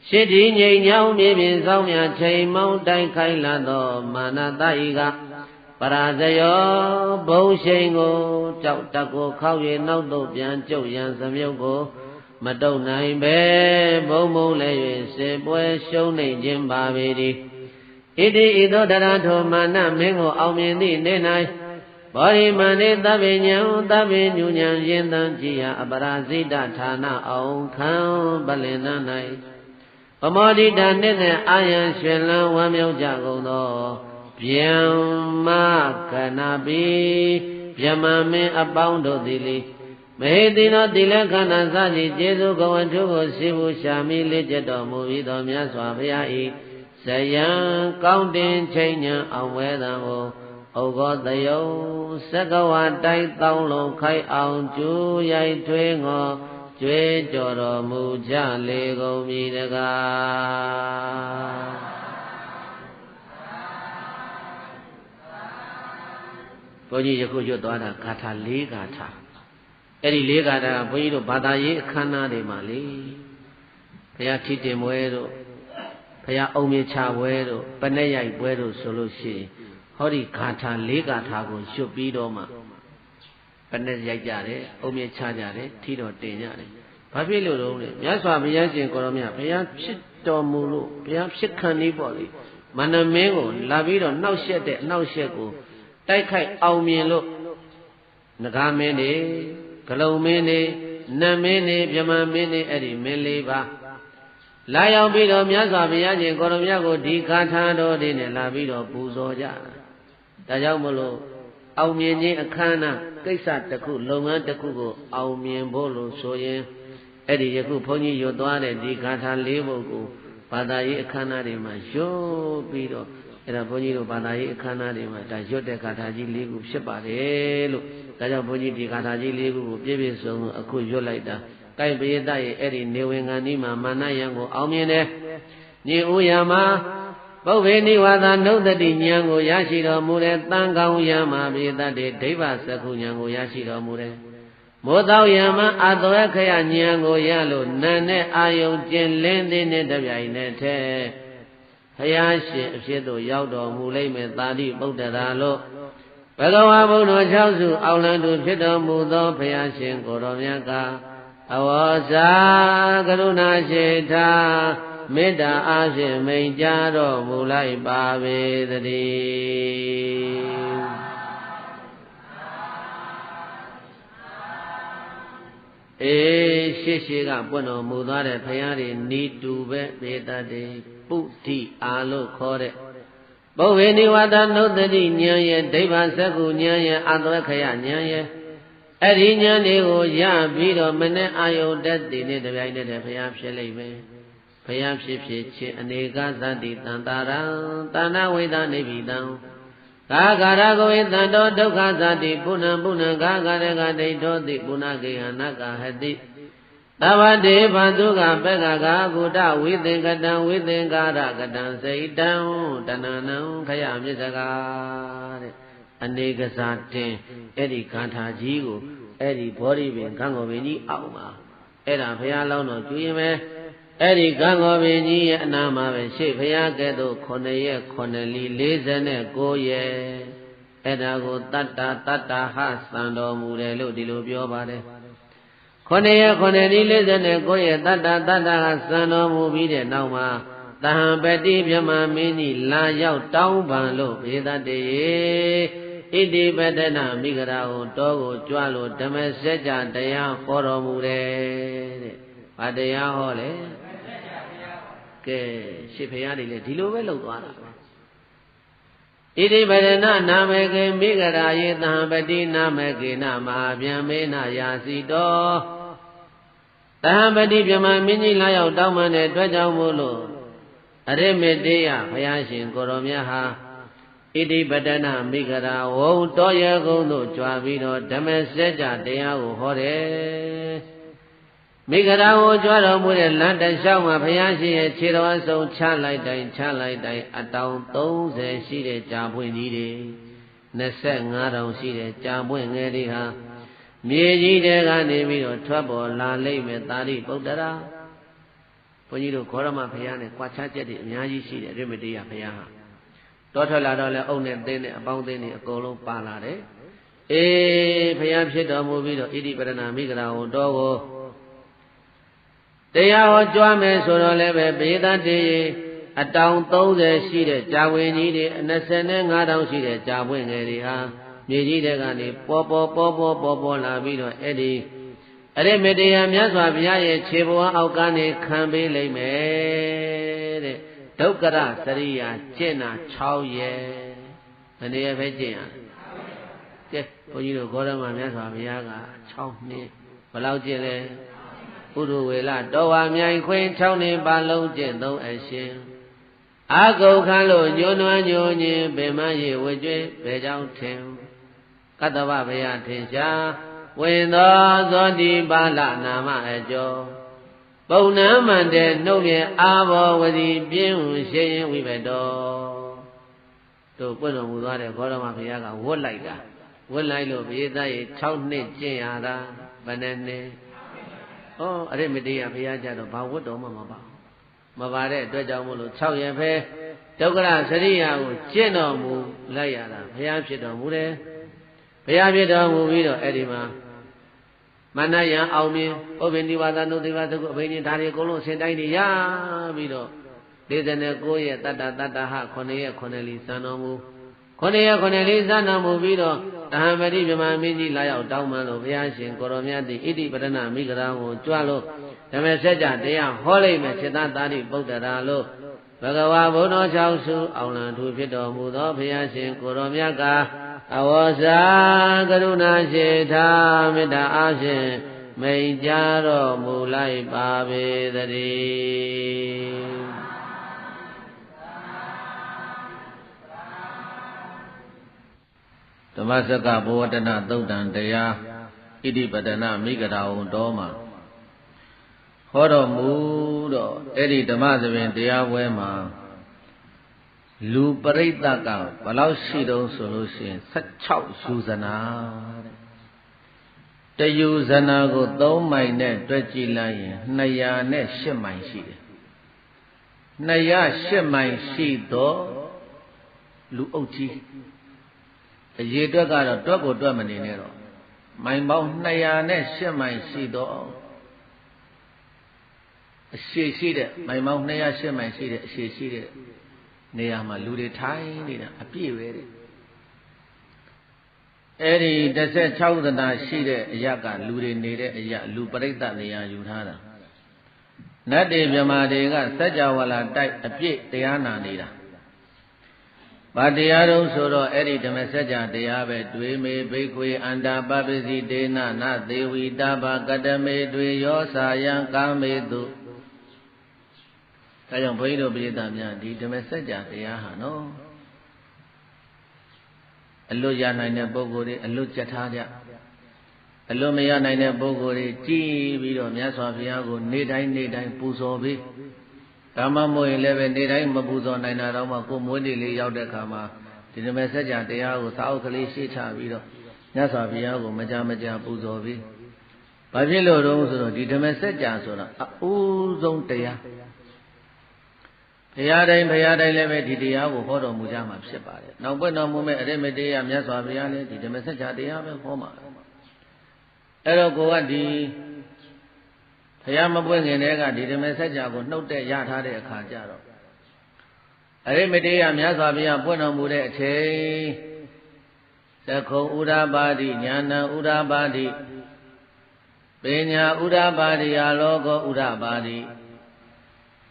ရှစ်ဒီငြိမ်ညောင်းမြေပြင်ဆောင်များချိန်မောင်းတိုက်ခိုင်းလာသောမာနတဤကပရာဇယောဘုံရှိန်ကိုကြောက်တက်ကိုခောက်၍နောက်သို့ပြန်ကျုပ်ရန်စမြုပ်ကိုမတုံနိုင်ပဲဘုံဘုံလဲ၍စေပွဲရှုံးနေခြင်းပါပေသည်ဣတိဤသောတရာထောမာနမင်းကိုအောင်မြင်သည့်နေ၌ဘောရိမန္တေသဗ္ဗညံသဗ္ဗညုညံရင်တံကြည်ယအပရာဇိတဌာနအောင်ခံပလင်နာ၌ပမောဒိတာနှစ်သက်အာယံရွှင်လန်းဝမ်းမြောက်ကြကုန်သောဗျမ္မာကနာပိဗျမ္မာမင်းအပေါင်းတို့သည်လေမဟေတိနောတိလခဏစသည်ကျေစုကဝံထုကိုရှိဘူးရှာမိလေးကျက်တော်မူပြီးသောမြတ်စွာဘုရား၏ဇယံကောင်းတင်ချိန်ညံအောင်ဝဲသံကိုဩဃောတယုံသက္ကဝတိုက်တောင်းလုံးခိုက်အောင်ကျူရိုက်ထွေးငေါ်ကြွေးကြော်တော်မူကြလေကုန်မည်တကားဘုန်းကြီးယခုရွတ်သွားတာဂါထာ၄ဂါထာအဲ့ဒီ၄ဂါထာဘုန်းကြီးတို့ဘာသာရေးအခမ်းအနားတွေမှာလေဘုရားထီတင်ပွဲတို့ဘုရားအုံမြချပွဲတို့ပနဲ့ရိုက်ပွဲတို့ဆိုလို့ရှိရင်ဟောဒီဂါထာ၄ဂါထာကိုရွတ်ပြီးတော့မှပနဲ့ရိုက်ကြတယ်အုံမြချကြတယ်ထီတော်တင်ကြတယ်ဘာဖြစ်လို့လဲမြတ်စွာဘုရားရှင်ကိုရောမြတ်ဘုရားဖြစ်တော်မူလို့ဘုရားဖြစ်ခံနေပေါ့လေမန္တမင်းကိုလာပြီးတော့နှောက်ရက်တဲ့အနှောက်ရက်ကိုတိုက်ခိုက်အောင်မြင်လို့ငကားမင်းတွေဂလုံမင်းတွေနတ်မင်းတွေဗြဟ္မာမင်းတွေအဲ့ဒီမင်း၄ပါးလာရောက်ပြီးတော့မြတ်စွာဘုရားရှင်ကိုရောမြတ်ကိုဒီဂါထာတော်တွေနဲ့လာပြီးတော့ပူဇော်ကြတာဒါကြောင့်မလို့အောင်မြင်ခြင်းအခမ်းအနားကိစ္စတစ်ခုလုပ်ငန်းတစ်ခုကိုအောင်မြင်ဖို့လို့ဆိုရင်အဲ့ဒီယခုဘုန်းကြီးရွတ်သွားတဲ့ဒီဂါထာ၄ပုဒ်ကိုဘာသာရေးအခမ်းအနားတွေမှာရွတ်ပြီးတော့အဲ့ဒါဘုန်းကြီးတို့ဘာသာရေးအခမ်းအနားတွေမှာဒါရွတ်တဲ့ဂါထာကြီး၄ခုဖြစ်ပါတယ်လို့ဒါကြောင့်ဘုန်းကြီးဒီဂါထာကြီး၄ခုကိုပြည့်ပြည့်စုံစုံအခုရွတ်လိုက်တာကိုင်ပရိသတ်ရဲ့အဲ့ဒီနေဝင်ခံဒီမှာမာနယံကိုအောင်မြင်တယ်ညီဥယမှာပုဗ္ဗေနိဝါဒနုဒတိဉာဏ်ကိုရရှိတော်မူတဲ့တန်ကောင်းယံမှာပရိသတ်တွေဒိဗ္ဗစကုဉာဏ်ကိုရရှိတော်မူတယ်မောသောယံမှာအတောခယဉာဏ်ကိုရလို့နာနဲ့အာယုံကျင်လင်းသည်နဲ့တပြိုင်နက်တည်းဘုရားရှင်အဖြစ်သို့ရောက်တော်မူလိမ့်မယ်သာတိဗုဒ္ဓရာလို့ဘဂဝါဘုံတော်၆စုအောင်လံသူဖြစ်တော်မူသောဘုရားရှင်ကိုယ်တော်မြတ်ကအဝေါဇာကရုဏာရှိထာမေတ္တာအားဖြင့်မိန့်ကြားတော်မူလိုက်ပါပေသတည်းရှေ့ကပွင့်တော်မူသွားတဲ့ဘုရားတွေဤတူပဲပေတတ်တယ်ပုတိအာလို့ခေါ်တဲ့ပုဗ္ဗေနိဝါဒနုတ္တိဉာဏ်ရဲ့ဒိဗ္ဗစကုဉာဏ်ရဲ့အတ္တခယဉာဏ်ရဲ့ အဲ့ဒီဉာဏ်တွေကိုရပြီးတော့မနဲ့အာယုတက်တည်နဲ့တပြိုင်တည်းဘုရားဖြစ်လိမ့်မယ်ဘုရားဖြစ်ဖြစ်ချင်းအနေကသတ္တိတန်တာရံတဏ္ဍဝိသနိဗ္ဗိတံကာဂရဂဝေတံတောဒုက္ခသတိပုဏ္ဏပုဏ္ဏကာဂရဂဒိဋ္ဌောတိပုဏ္ဏကေဟနကဟတိသဗ္ဗတေဘသုကပက္ခကာကုတဝိသင်္ကတံဝိသင်္ကာရကတံစိတ်တံတဏနံခယမြစ္စကာတဲ့အနေကစားတင်အဲ့ဒီဂါထာကြီးကိုအဲ့ဒီဘောဓိပင်ခန့်ကိုပင်ကြီးအောက်မှာအဲ့ဒါဘုရားလောင်းတော်ကျွေးမယ်အဲ့ဒီကံကောပင်ကြီးရဲ့အနာမှာပဲရှေ့ဘုရားကဲ့သို့9ရက်9လီ49ရက်အဲ့ဒါကိုတတ္တာဟသံတော်မူတယ်လို့ဒီလိုပြောပါတယ်9ရက်9လီ49ရက်တတ္တာဟသံတော်မူပြီးတဲ့နောက်မှာသဟံပတိမြမမင်းကြီးလာရောက်တောင်းပန်လို့ဘေသတ္တေဣတိပတနာမိဂရာကိုတောကိုကြွလို့ဓမ္မစကြာတရားဟောတော်မူတယ်တဲ့။ဘာတရားဟောလဲ။ကဲရှေ့ဖရာတွေလည်းဒီလိုပဲလုပ်သွားတာပဲဣတိပဒနာနာမေကေမိဂရာယေသံပတိနာမေကေနမဟာဗျံမေနယာစီတောသဟံပတိပြမမင်းကြီးလာရောက်တောင်းပန်တဲ့အတွက်ကြောင့်မို့လို့အရိမေတေယဘုရားရှင်ကိုရောမြတ်ဟာဣတိပဒနာမိဂရာဝုံတောရကုံတို့ကြွားပြီးတော့ဓမ္မစကြာတရားကိုဟောတယ်မိဂရာကိုကြွားတော်မူတဲ့လမ်းတစ်လျှောက်မှာဘုရားရှင်ရဲ့ခြေတော်အစုံချလိုက်တိုင်းအတောင်30ရှိတဲ့ကြာပွင့်ကြီးတွေ25တောင်ရှိတဲ့ကြာပွင့်ငယ်တွေဟာမြေကြီးတွေကနေပြီးတော့ထွက်ပေါ်လာလိမ့်မယ်သာရိပုတ္တရာဘုန်းကြီးတို့ခေါရမဘုရားနဲ့ကြွားချချက်တွေအများကြီးရှိတယ်ရမတေယဘုရားဟာတောထွက်လာတော့လဲအုပ်နဲ့သင်းနဲ့အပေါင်းသင်းတွေအကုန်လုံးပါလာတယ်အေးဘုရားဖြစ်တော်မူပြီးတော့ဣတိပဒနာမိဂရာကိုတော်ကိုတရားဟောကြွားမယ်ဆိုတော့လည်းပဲဘေသတ္တေအတောင်30ရှိတဲ့ကြာဝင်ကြီးတွေ25တောင်ရှိတဲ့ကြာပွင့်ငယ်တွေဟာမြေကြီးတွေကနေပေါ်လာပြီးတော့အဲ့ဒီအရိမေတ္တရာမြတ်စွာဘုရားရဲ့ခြေဘဝအောက်ကနေခံပေးလိမ့်မယ်တဲ့ဒုက္ခရစရိယာကျင့်တာ6ရက်ဘယ်နည်းပဲကျင့်ရကဲဘုန်းကြီးတို့ဂေါရမမြတ်စွာဘုရားက6နှစ်ဘယ်လောက်ကျင့်လဲပုရုဝေလတောဝါမြိုင်ခွင်6နှစ်ပါလုံးကျင့်သုံးအရှင်အာကုခံလို့ညွန်းနွမ်းညိုညင်ပင်မရေဝကျွေးဘယ်ကြောင့်ထင်ကတ္တဗဘုရားထင်ရှားဝင်သောသောတိပါဠနာမအကျော်ပုံနာမှန်တဲ့နှုတ်ရဲ့အာဘောဝစီပြင်းဟုရှိရင်ဝိဘတော်တို့ပွင့်တော်မူသွားတဲ့ဂေါရမဘုရားကဝတ်လိုက်တာဝတ်လိုက်လို့ဘေးသားရေ6နှစ်ကျင့်ရတာဘယ်နဲ့နဲ့ဩအရိမတေယဘုရားကြတော့ဘာဝတ်တော်မှမပါတဲ့အတွက်ကြောင့်မို့လို့6ရက်ပဲဒုက္ခရစရိယာကိုကျင့်တော်မူလိုက်ရတာဘုရားဖြစ်တော်မူတယ်ဘုရားဖြစ်တော်မူပြီးတော့အဲ့ဒီမှာမနယံအောင်မြင်ဥပ္ပင်ဒီဝါဒနုသေဝသကုအဘိညာဉ်ဓာရီအကုန်လုံးအစဉ်တိုင်းနေရပြီးတော့49ရက်တတ္တဟ9ရက်9လီစံတော်မူ9ရက်9လီစံတော်မူပြီးတော့တဟံပတိမြမမင်းကြီးလာရောက်တောင်းပန်လို့ဘုရားရှင်ကိုရောမြတ်တိဣတိပဒနာမိဂရာကိုကြွလို့ဓမ္မစကြာတရားဟောလိုက်မယ်စေတသာရိပုတ္တရာလို့ဘဂဝါဘုန်းတော်၆စုအောင်လံထူဖြစ်တော်မူသောဘုရားရှင်ကိုရောမြတ်ကအဝေါစာကရုဏာရှိထားမေတ္တာအားဖြင့်မိန့်ကြားတော်မူလိုက်ပါပေသတည်းဓမ္မစကဘဝတနာသုတ်တံတရားဣတိပဒနာမိဂရာဝံတော်မှာဟောတော်မူတော့အဲ့ဒီဓမ္မသဘင်တရားပွဲမှာလူပရိသတ်ကဘယ်လောက်ရှိတုံးဆိုလို့ရှိရင်16ယူဇနာတဲ့တယူဇနာကို3မိုင်နဲ့တွက်ကြည့်လိုက်ရင်208မိုင်ရှိတယ်208မိုင်ရှိတော့လူအုပ်ကြီးအရေအတွက်ကတော့တွက်ကိုတွက်မနေနဲ့တော့မိုင်ပေါင်း208မိုင်ရှိတော့အရှိရှိတဲ့မိုင်ပေါင်း208မိုင်ရှိတဲ့အရှိရှိတဲ့နေရာမှာလူတွေထိုင်နေတာအပြည့်ပဲတဲ့အဲ့ဒီ16သနာရှိတဲ့အရကလူတွေနေတဲ့အရလူပရိသတ်နေရာယူထားတာနတ်တွေမြမာတွေကစัจ java လာတိုက်အပြည့်တရားနာနေတာ ဘာတရားတုံးဆိုတော့အဲ့ဒီဓမ္မစကြာတရားပဲတွေမေဘိကွေအန္တာပပစီတေနနသေဝီတဘာကတမေတွေရောစာယံကာမေတုဒါကြောင့်ဘုန်းကြီးတို့ပြည်သားများဒီဓမ္မစကြာတရားဟာနော်အလွတ်ရနိုင်တဲ့ပုဂ္ဂိုလ်တွေအလွတ်ကြက်ထားကြအလွတ်မရနိုင်တဲ့ပုဂ္ဂိုလ်တွေကြည်ပြီးတော့မြတ်စွာဘုရားကိုနေ့တိုင်းပူဇော်ပြီးဒါမှမဟုတ်ရင်လည်းပဲနေ့တိုင်းမပူဇော်နိုင်တာတော့မှကိုယ်မွေးနေ့လေးရောက်တဲ့အခါမှာဒီဓမ္မစကြာတရားကိုစာအုပ်ကလေးရှေ့ချပြီးတော့မြတ်စွာဘုရားကိုမကြာပူဇော်ပြီးဘာဖြစ်လို့တော့ဆိုတော့ဒီဓမ္မစကြာဆိုတာအဦးဆုံးတရားဘုရားတိုင်းလည်းပဲဒီတရားကိုဟောတော်မူကြမှာဖြစ်ပါတယ်။နောက်ပွင့်တော်မူမဲ့အရိမတေယမြတ်စွာဘုရားလည်းဒီဓမ္မစကြာတရားပဲဟောမှာ။အဲ့တော့ကိုကဒီဘုရားမပွင့်ခင်တည်းကဒီဓမ္မစကြာကိုနှုတ်တဲ့ရထားတဲ့အခါကျတော့အရိမတေယမြတ်စွာဘုရားပွင့်တော်မူတဲ့အချိန်သက္ခုံဥဒ္ဓပါတိညာဏဥဒ္ဓပါတိပညာဥဒ္ဓပါတိအာလောကောဥဒ္ဓပါတိ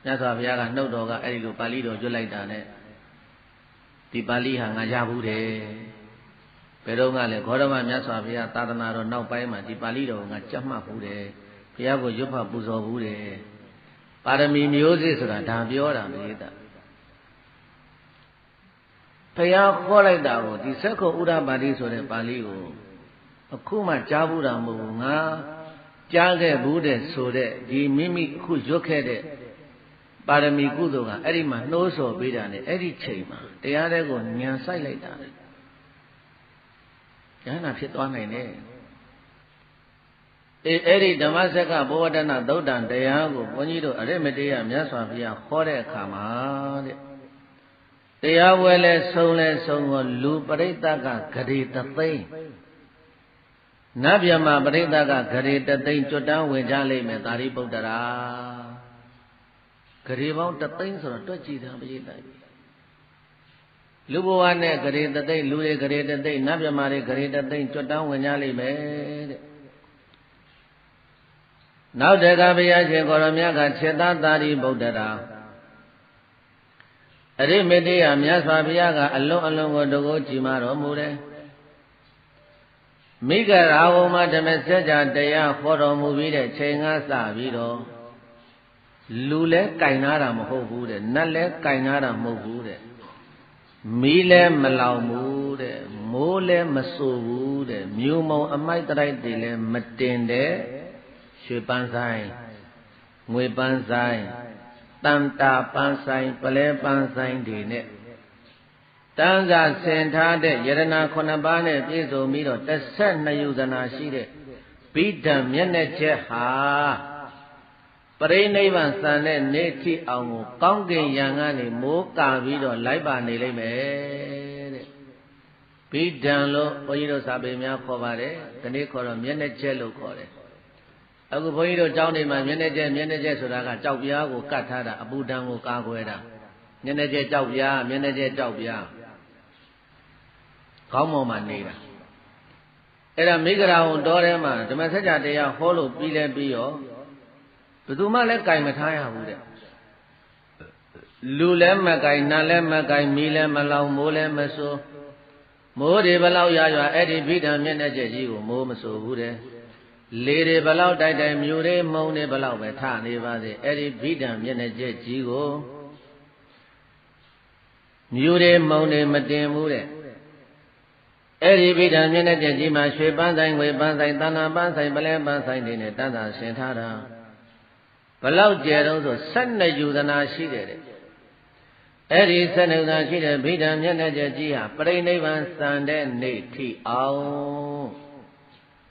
မြတ်စွာဘုရားကနှုတ်တော်ကအဲ့ဒီလိုပါဠိတော်ကျွတ်လိုက်တာနဲ့ဒီပါဠိဟာငါရဘူးတယ်ဘယ်တော့မှလည်းဂေါတမမြတ်စွာဘုရားသာသနာတော်နောက်ပိုင်းမှာဒီပါဠိတော်ကိုငါကြက်မှတ်ဘူးတယ်ဘုရားကိုရွတ်ဖတ်ပူဇော်ဘူးတယ်ပါရမီမျိုးစစ်ဆိုတာဒါပြောတာမေတ္တာဘုရားခေါ်လိုက်တာကိုဒီသက္ခုံဥဒ္ဓပါတိဆိုတဲ့ပါဠိကိုအခုမှကြားဘူးတာမဟုတ်ဘူးငါကြားခဲ့ဘူးတဲ့ဆိုတဲ့ဒီမိမိအခုရွတ်ခဲ့တဲ့ပါရမီကုသိုလ်ကအဲ့ဒီမှာနှိုးဆော်ပေးတာနဲ့အဲ့ဒီချိန်မှာတရားတဲ့ကိုညံဆိုင်လိုက်တာလေဉာဏ်နာဖြစ်သွားနိုင်တယ်အဲ့ဒီဓမ္မစက္ကဘောဝတ္တနာသုတ်တံတရားကိုဘုန်းကြီးတို့အရိမတေယမြတ်စွာဘုရားဟောတဲ့အခါမှာတဲ့တရားဝဲလဲဆုံးကိုလူပရိသတ်ကဂရေတသိန်းနတ်ဗျမပရိသတ်ကဂရေတသိန်းကျွတ်တန်းဝင်ကြလိမ့်မယ်သာရိပုတ္တရာဂရေပေါင်းတသိန်းဆိုတော့တွက်ကြည့်တာပရိသတ်လူဘဝနဲ့ဂရေတသိန်းလူတွေဂရေတသိန်းနတ်ဗျမတွေဂရေတသိန်းကျွတ်တန်းဝင်ကြလိမ့်မယ်တဲ့နောက်တကဘုရားရှင်ကိုရောမြတ်ကခြေသားသာရိပုတ္တရာအရိမတေယမြတ်စွာဘုရားကအလွန်ကိုတကုကြည်မာတော်မူတယ်မိဂရာဝမဓမ္မစကြာတရားဟောတော်မူပြီးတဲ့ချိန်ကစပြီးတော့လူလဲကင်နာတာမဟုတ်ဘူးတဲ့နတ်လဲကင်နာတာမဟုတ်ဘူးတဲ့မီးလဲမလောင်ဘူးတဲ့မိုးလဲမဆူဘူးတဲ့မြူမုံအမိုက်တိုက်တွေလဲမတင်တဲ့ရွှေပန်းဆိုင်ငွေပန်းဆိုင်တန်တာပန်းဆိုင်ပလဲပန်းဆိုင်တွေနဲ့တန်းစာဆင်ထားတဲ့ယရနာ9ပါးနဲ့ပြည့်စုံပြီးတော့12ယူဇနာရှိတဲ့ဗိဓံမျက်နှာချက်ဟာပရိနိဗ္ဗာန်စံတဲ့နေ့ထိအောင်ကိုကောင်းကင်ယံကနေမိုးကာပြီးတော့လိုက်ပါနေလိမ့်မယ်တဲ့ဗိဓံလို့ဘုန်းကြီးတို့စာပေများခေါ်ပါတယ်ဒီနေ့ခေါ်တော့မျက်နှာချက်လို့ခေါ်တယ်အခုဘုန်းကြီးတို့ကျောင်းတွေမှာမျက်နှာချက်ဆိုတာကကြောက်ပြားကိုကတ်ထားတာအပူဒဏ်ကိုကာကွယ်တာမျက်နှာချက်ကြောက်ပြားမျက်နှာချက်ကြောက်ပြားခေါင်းပေါ်မှာနေတာအဲ့ဒါမိဂရာဝန်တော်ထဲမှာဓမ္မစကြာတရားဟောလို့ပြီးလဲပြီးရောဘယ်သူမှလည်းကြိုင်မထားရဘူးတဲ့လူလည်းမကြိုင်နတ်လည်းမကြိုင်မီးလည်းမလောင်မိုးလည်းမဆိုးမိုးတွေဘလောက်ရွာအဲ့ဒီဗိဓံမျက်နှာချက်ကြီးကိုမိုးမဆိုးဘူးတဲ့လေတွေဘလောက်တိုက်မြူတွေမုံတွေဘလောက်ပဲထနေပါစေအဲ့ဒီဗိဓံမျက်နှာချက်ကြီးကိုမြူတွေမုံတွေမတင်ဘူးတဲ့အဲ့ဒီဗိဓံမျက်နှာချက်ကြီးမှာရွှေပန်းဆိုင်ငွေပန်းဆိုင်တဏ္ဍပန်းဆိုင်ပလဲပန်းဆိုင်တွေနဲ့တန်းတာဆင်ထားတာဘလောက်ကျယ်တော့ဆို12ယူဇနာရှိတယ်တဲ့အဲ့ဒီ12ယူဇနာရှိတဲ့ဗိဓံမျက်နှာချက်ကြီးဟာပရိနိဗ္ဗာန်စံတဲ့နေ့ထိအောင်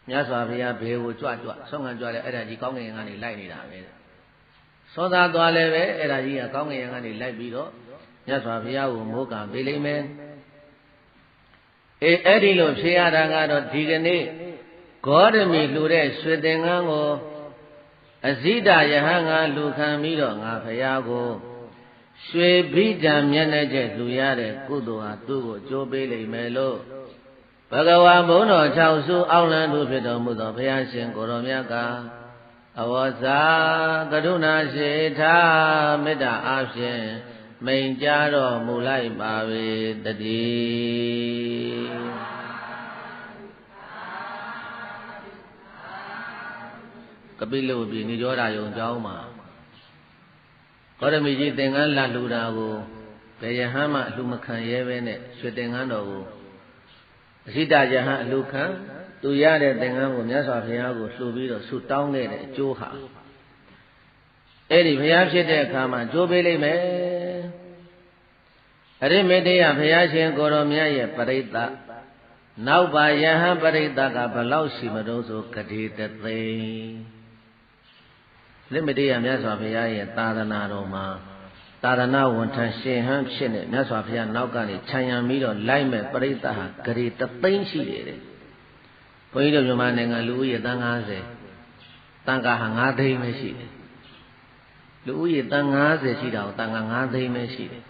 မြတ်စွာဘုရားဘေကိုကြွဆုံးခံကြွတယ်အဲ့ဒါကြီးကောင်းကင်ကနေလိုက်နေတာပဲတဲ့သောသာသွားလည်းပဲအဲ့ဒါကြီးကကောင်းကင်ကနေလိုက်ပြီးတော့မြတ်စွာဘုရားကိုမိုးကံပေးလိမ့်မယ်အဲ့ဒီလိုဖြေရတာကတော့ဒီကနေ့ဂေါတမီလှူတဲ့ရွှေသင်္ကန်းကိုအဇိဒယဟန်ကလှူခံပြီးတော့ငါဘုရားကိုရွှေဘိဓံမျက်နှာချက်လှူရတဲ့ကုသိုလ်ဟာသူ့ကိုကြိုးပေးလိမ့်မယ်လို့ဘဂဝါဘုန်းတော်6စုအောက်လန်းတို့ဖြစ်တော်မူသောဘုရားရှင်ကိုရောမြတ်ကအဝဇာကရုဏာရှိထာမေတ္တာအားဖြင့် မိန်ကြားတော်မူလိုက်ပါ၏တည်းကပိလုပြည်နိရောဓယုံကျောင်းမှာကောရမီကြီးသင်္ကန်းလာလှူတာကိုဘယ်ယဟန်မှအလှမခံရဲပဲနဲ့ရွှေသင်္ကန်းတော်ကိုအရှိတယဟန်အလှခံသူရတဲ့သင်္ကန်းကိုမြတ်စွာဘုရားကိုလှူပြီးတော့ဆုတောင်းခဲ့တဲ့အကျိုးဟာအဲ့ဒီဘုရားဖြစ်တဲ့အခါမှာကြိုးပေးလိုက်မယ်အရိမေတ္တယဘုရားရှင်ကိုရောမြတ်ရဲ့ပရိသတ်နောက်ပါယဟန်ပရိသတ်ကဘလောက်ရှိမလို့ဆိုဂတိတသိန်းအရိမေတ္တယမြတ်စွာဘုရားရဲ့သာသနာတော်မှာသာသနာဝန်ထမ်းရှင်ဟန်းဖြစ်နေမြတ်စွာဘုရားနောက်ကနေခြံရံပြီးတော့လိုက်မဲ့ပရိသတ်ဟာဂတိတသိန်းရှိတယ်တဲ့ဘုန်းကြီးတို့မြန်မာနိုင်ငံလူဦးရေတန်း90တန်ခါဟာ9သိန်းပဲရှိတယ်လူဦးရေတန်း90ရှိတာကိုတန်ခါ9သိန်းပဲရှိတယ်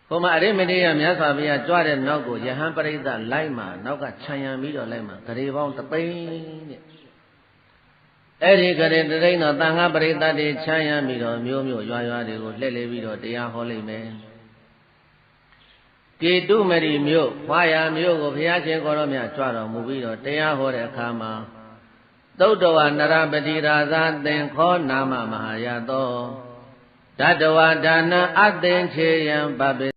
ဟိုမှာအရိမတေယမြတ်စွာဘုရားကြွတဲ့နောက်ကိုယဟန်ပရိသတ်လိုက်မှာနောက်ကခြံရံပြီးတော့လိုက်မှာဂရေပေါင်း3သိန်းတဲ့အဲ့ဒီဂရေ3သိန်းတော့တန်ခါပရိသတ်တွေခြံရံပြီးတော့မျိုးမျိုးရွာရွာတွေကိုလှည့်လေပြီးတော့တရားဟောလိုက်မယ်ကေတုမရီမြို့ဝါယာမြို့ကိုဘုရားရှင်ကိုရောမြတ်ကြွတော်မူပြီးတော့တရားဟောတဲ့အခါမှာသုတ်တဝနရပတိရာဇသင်္ခောနာမမဟာယသောဓတ္တဝဒါနအသင်္ချေယံပပိ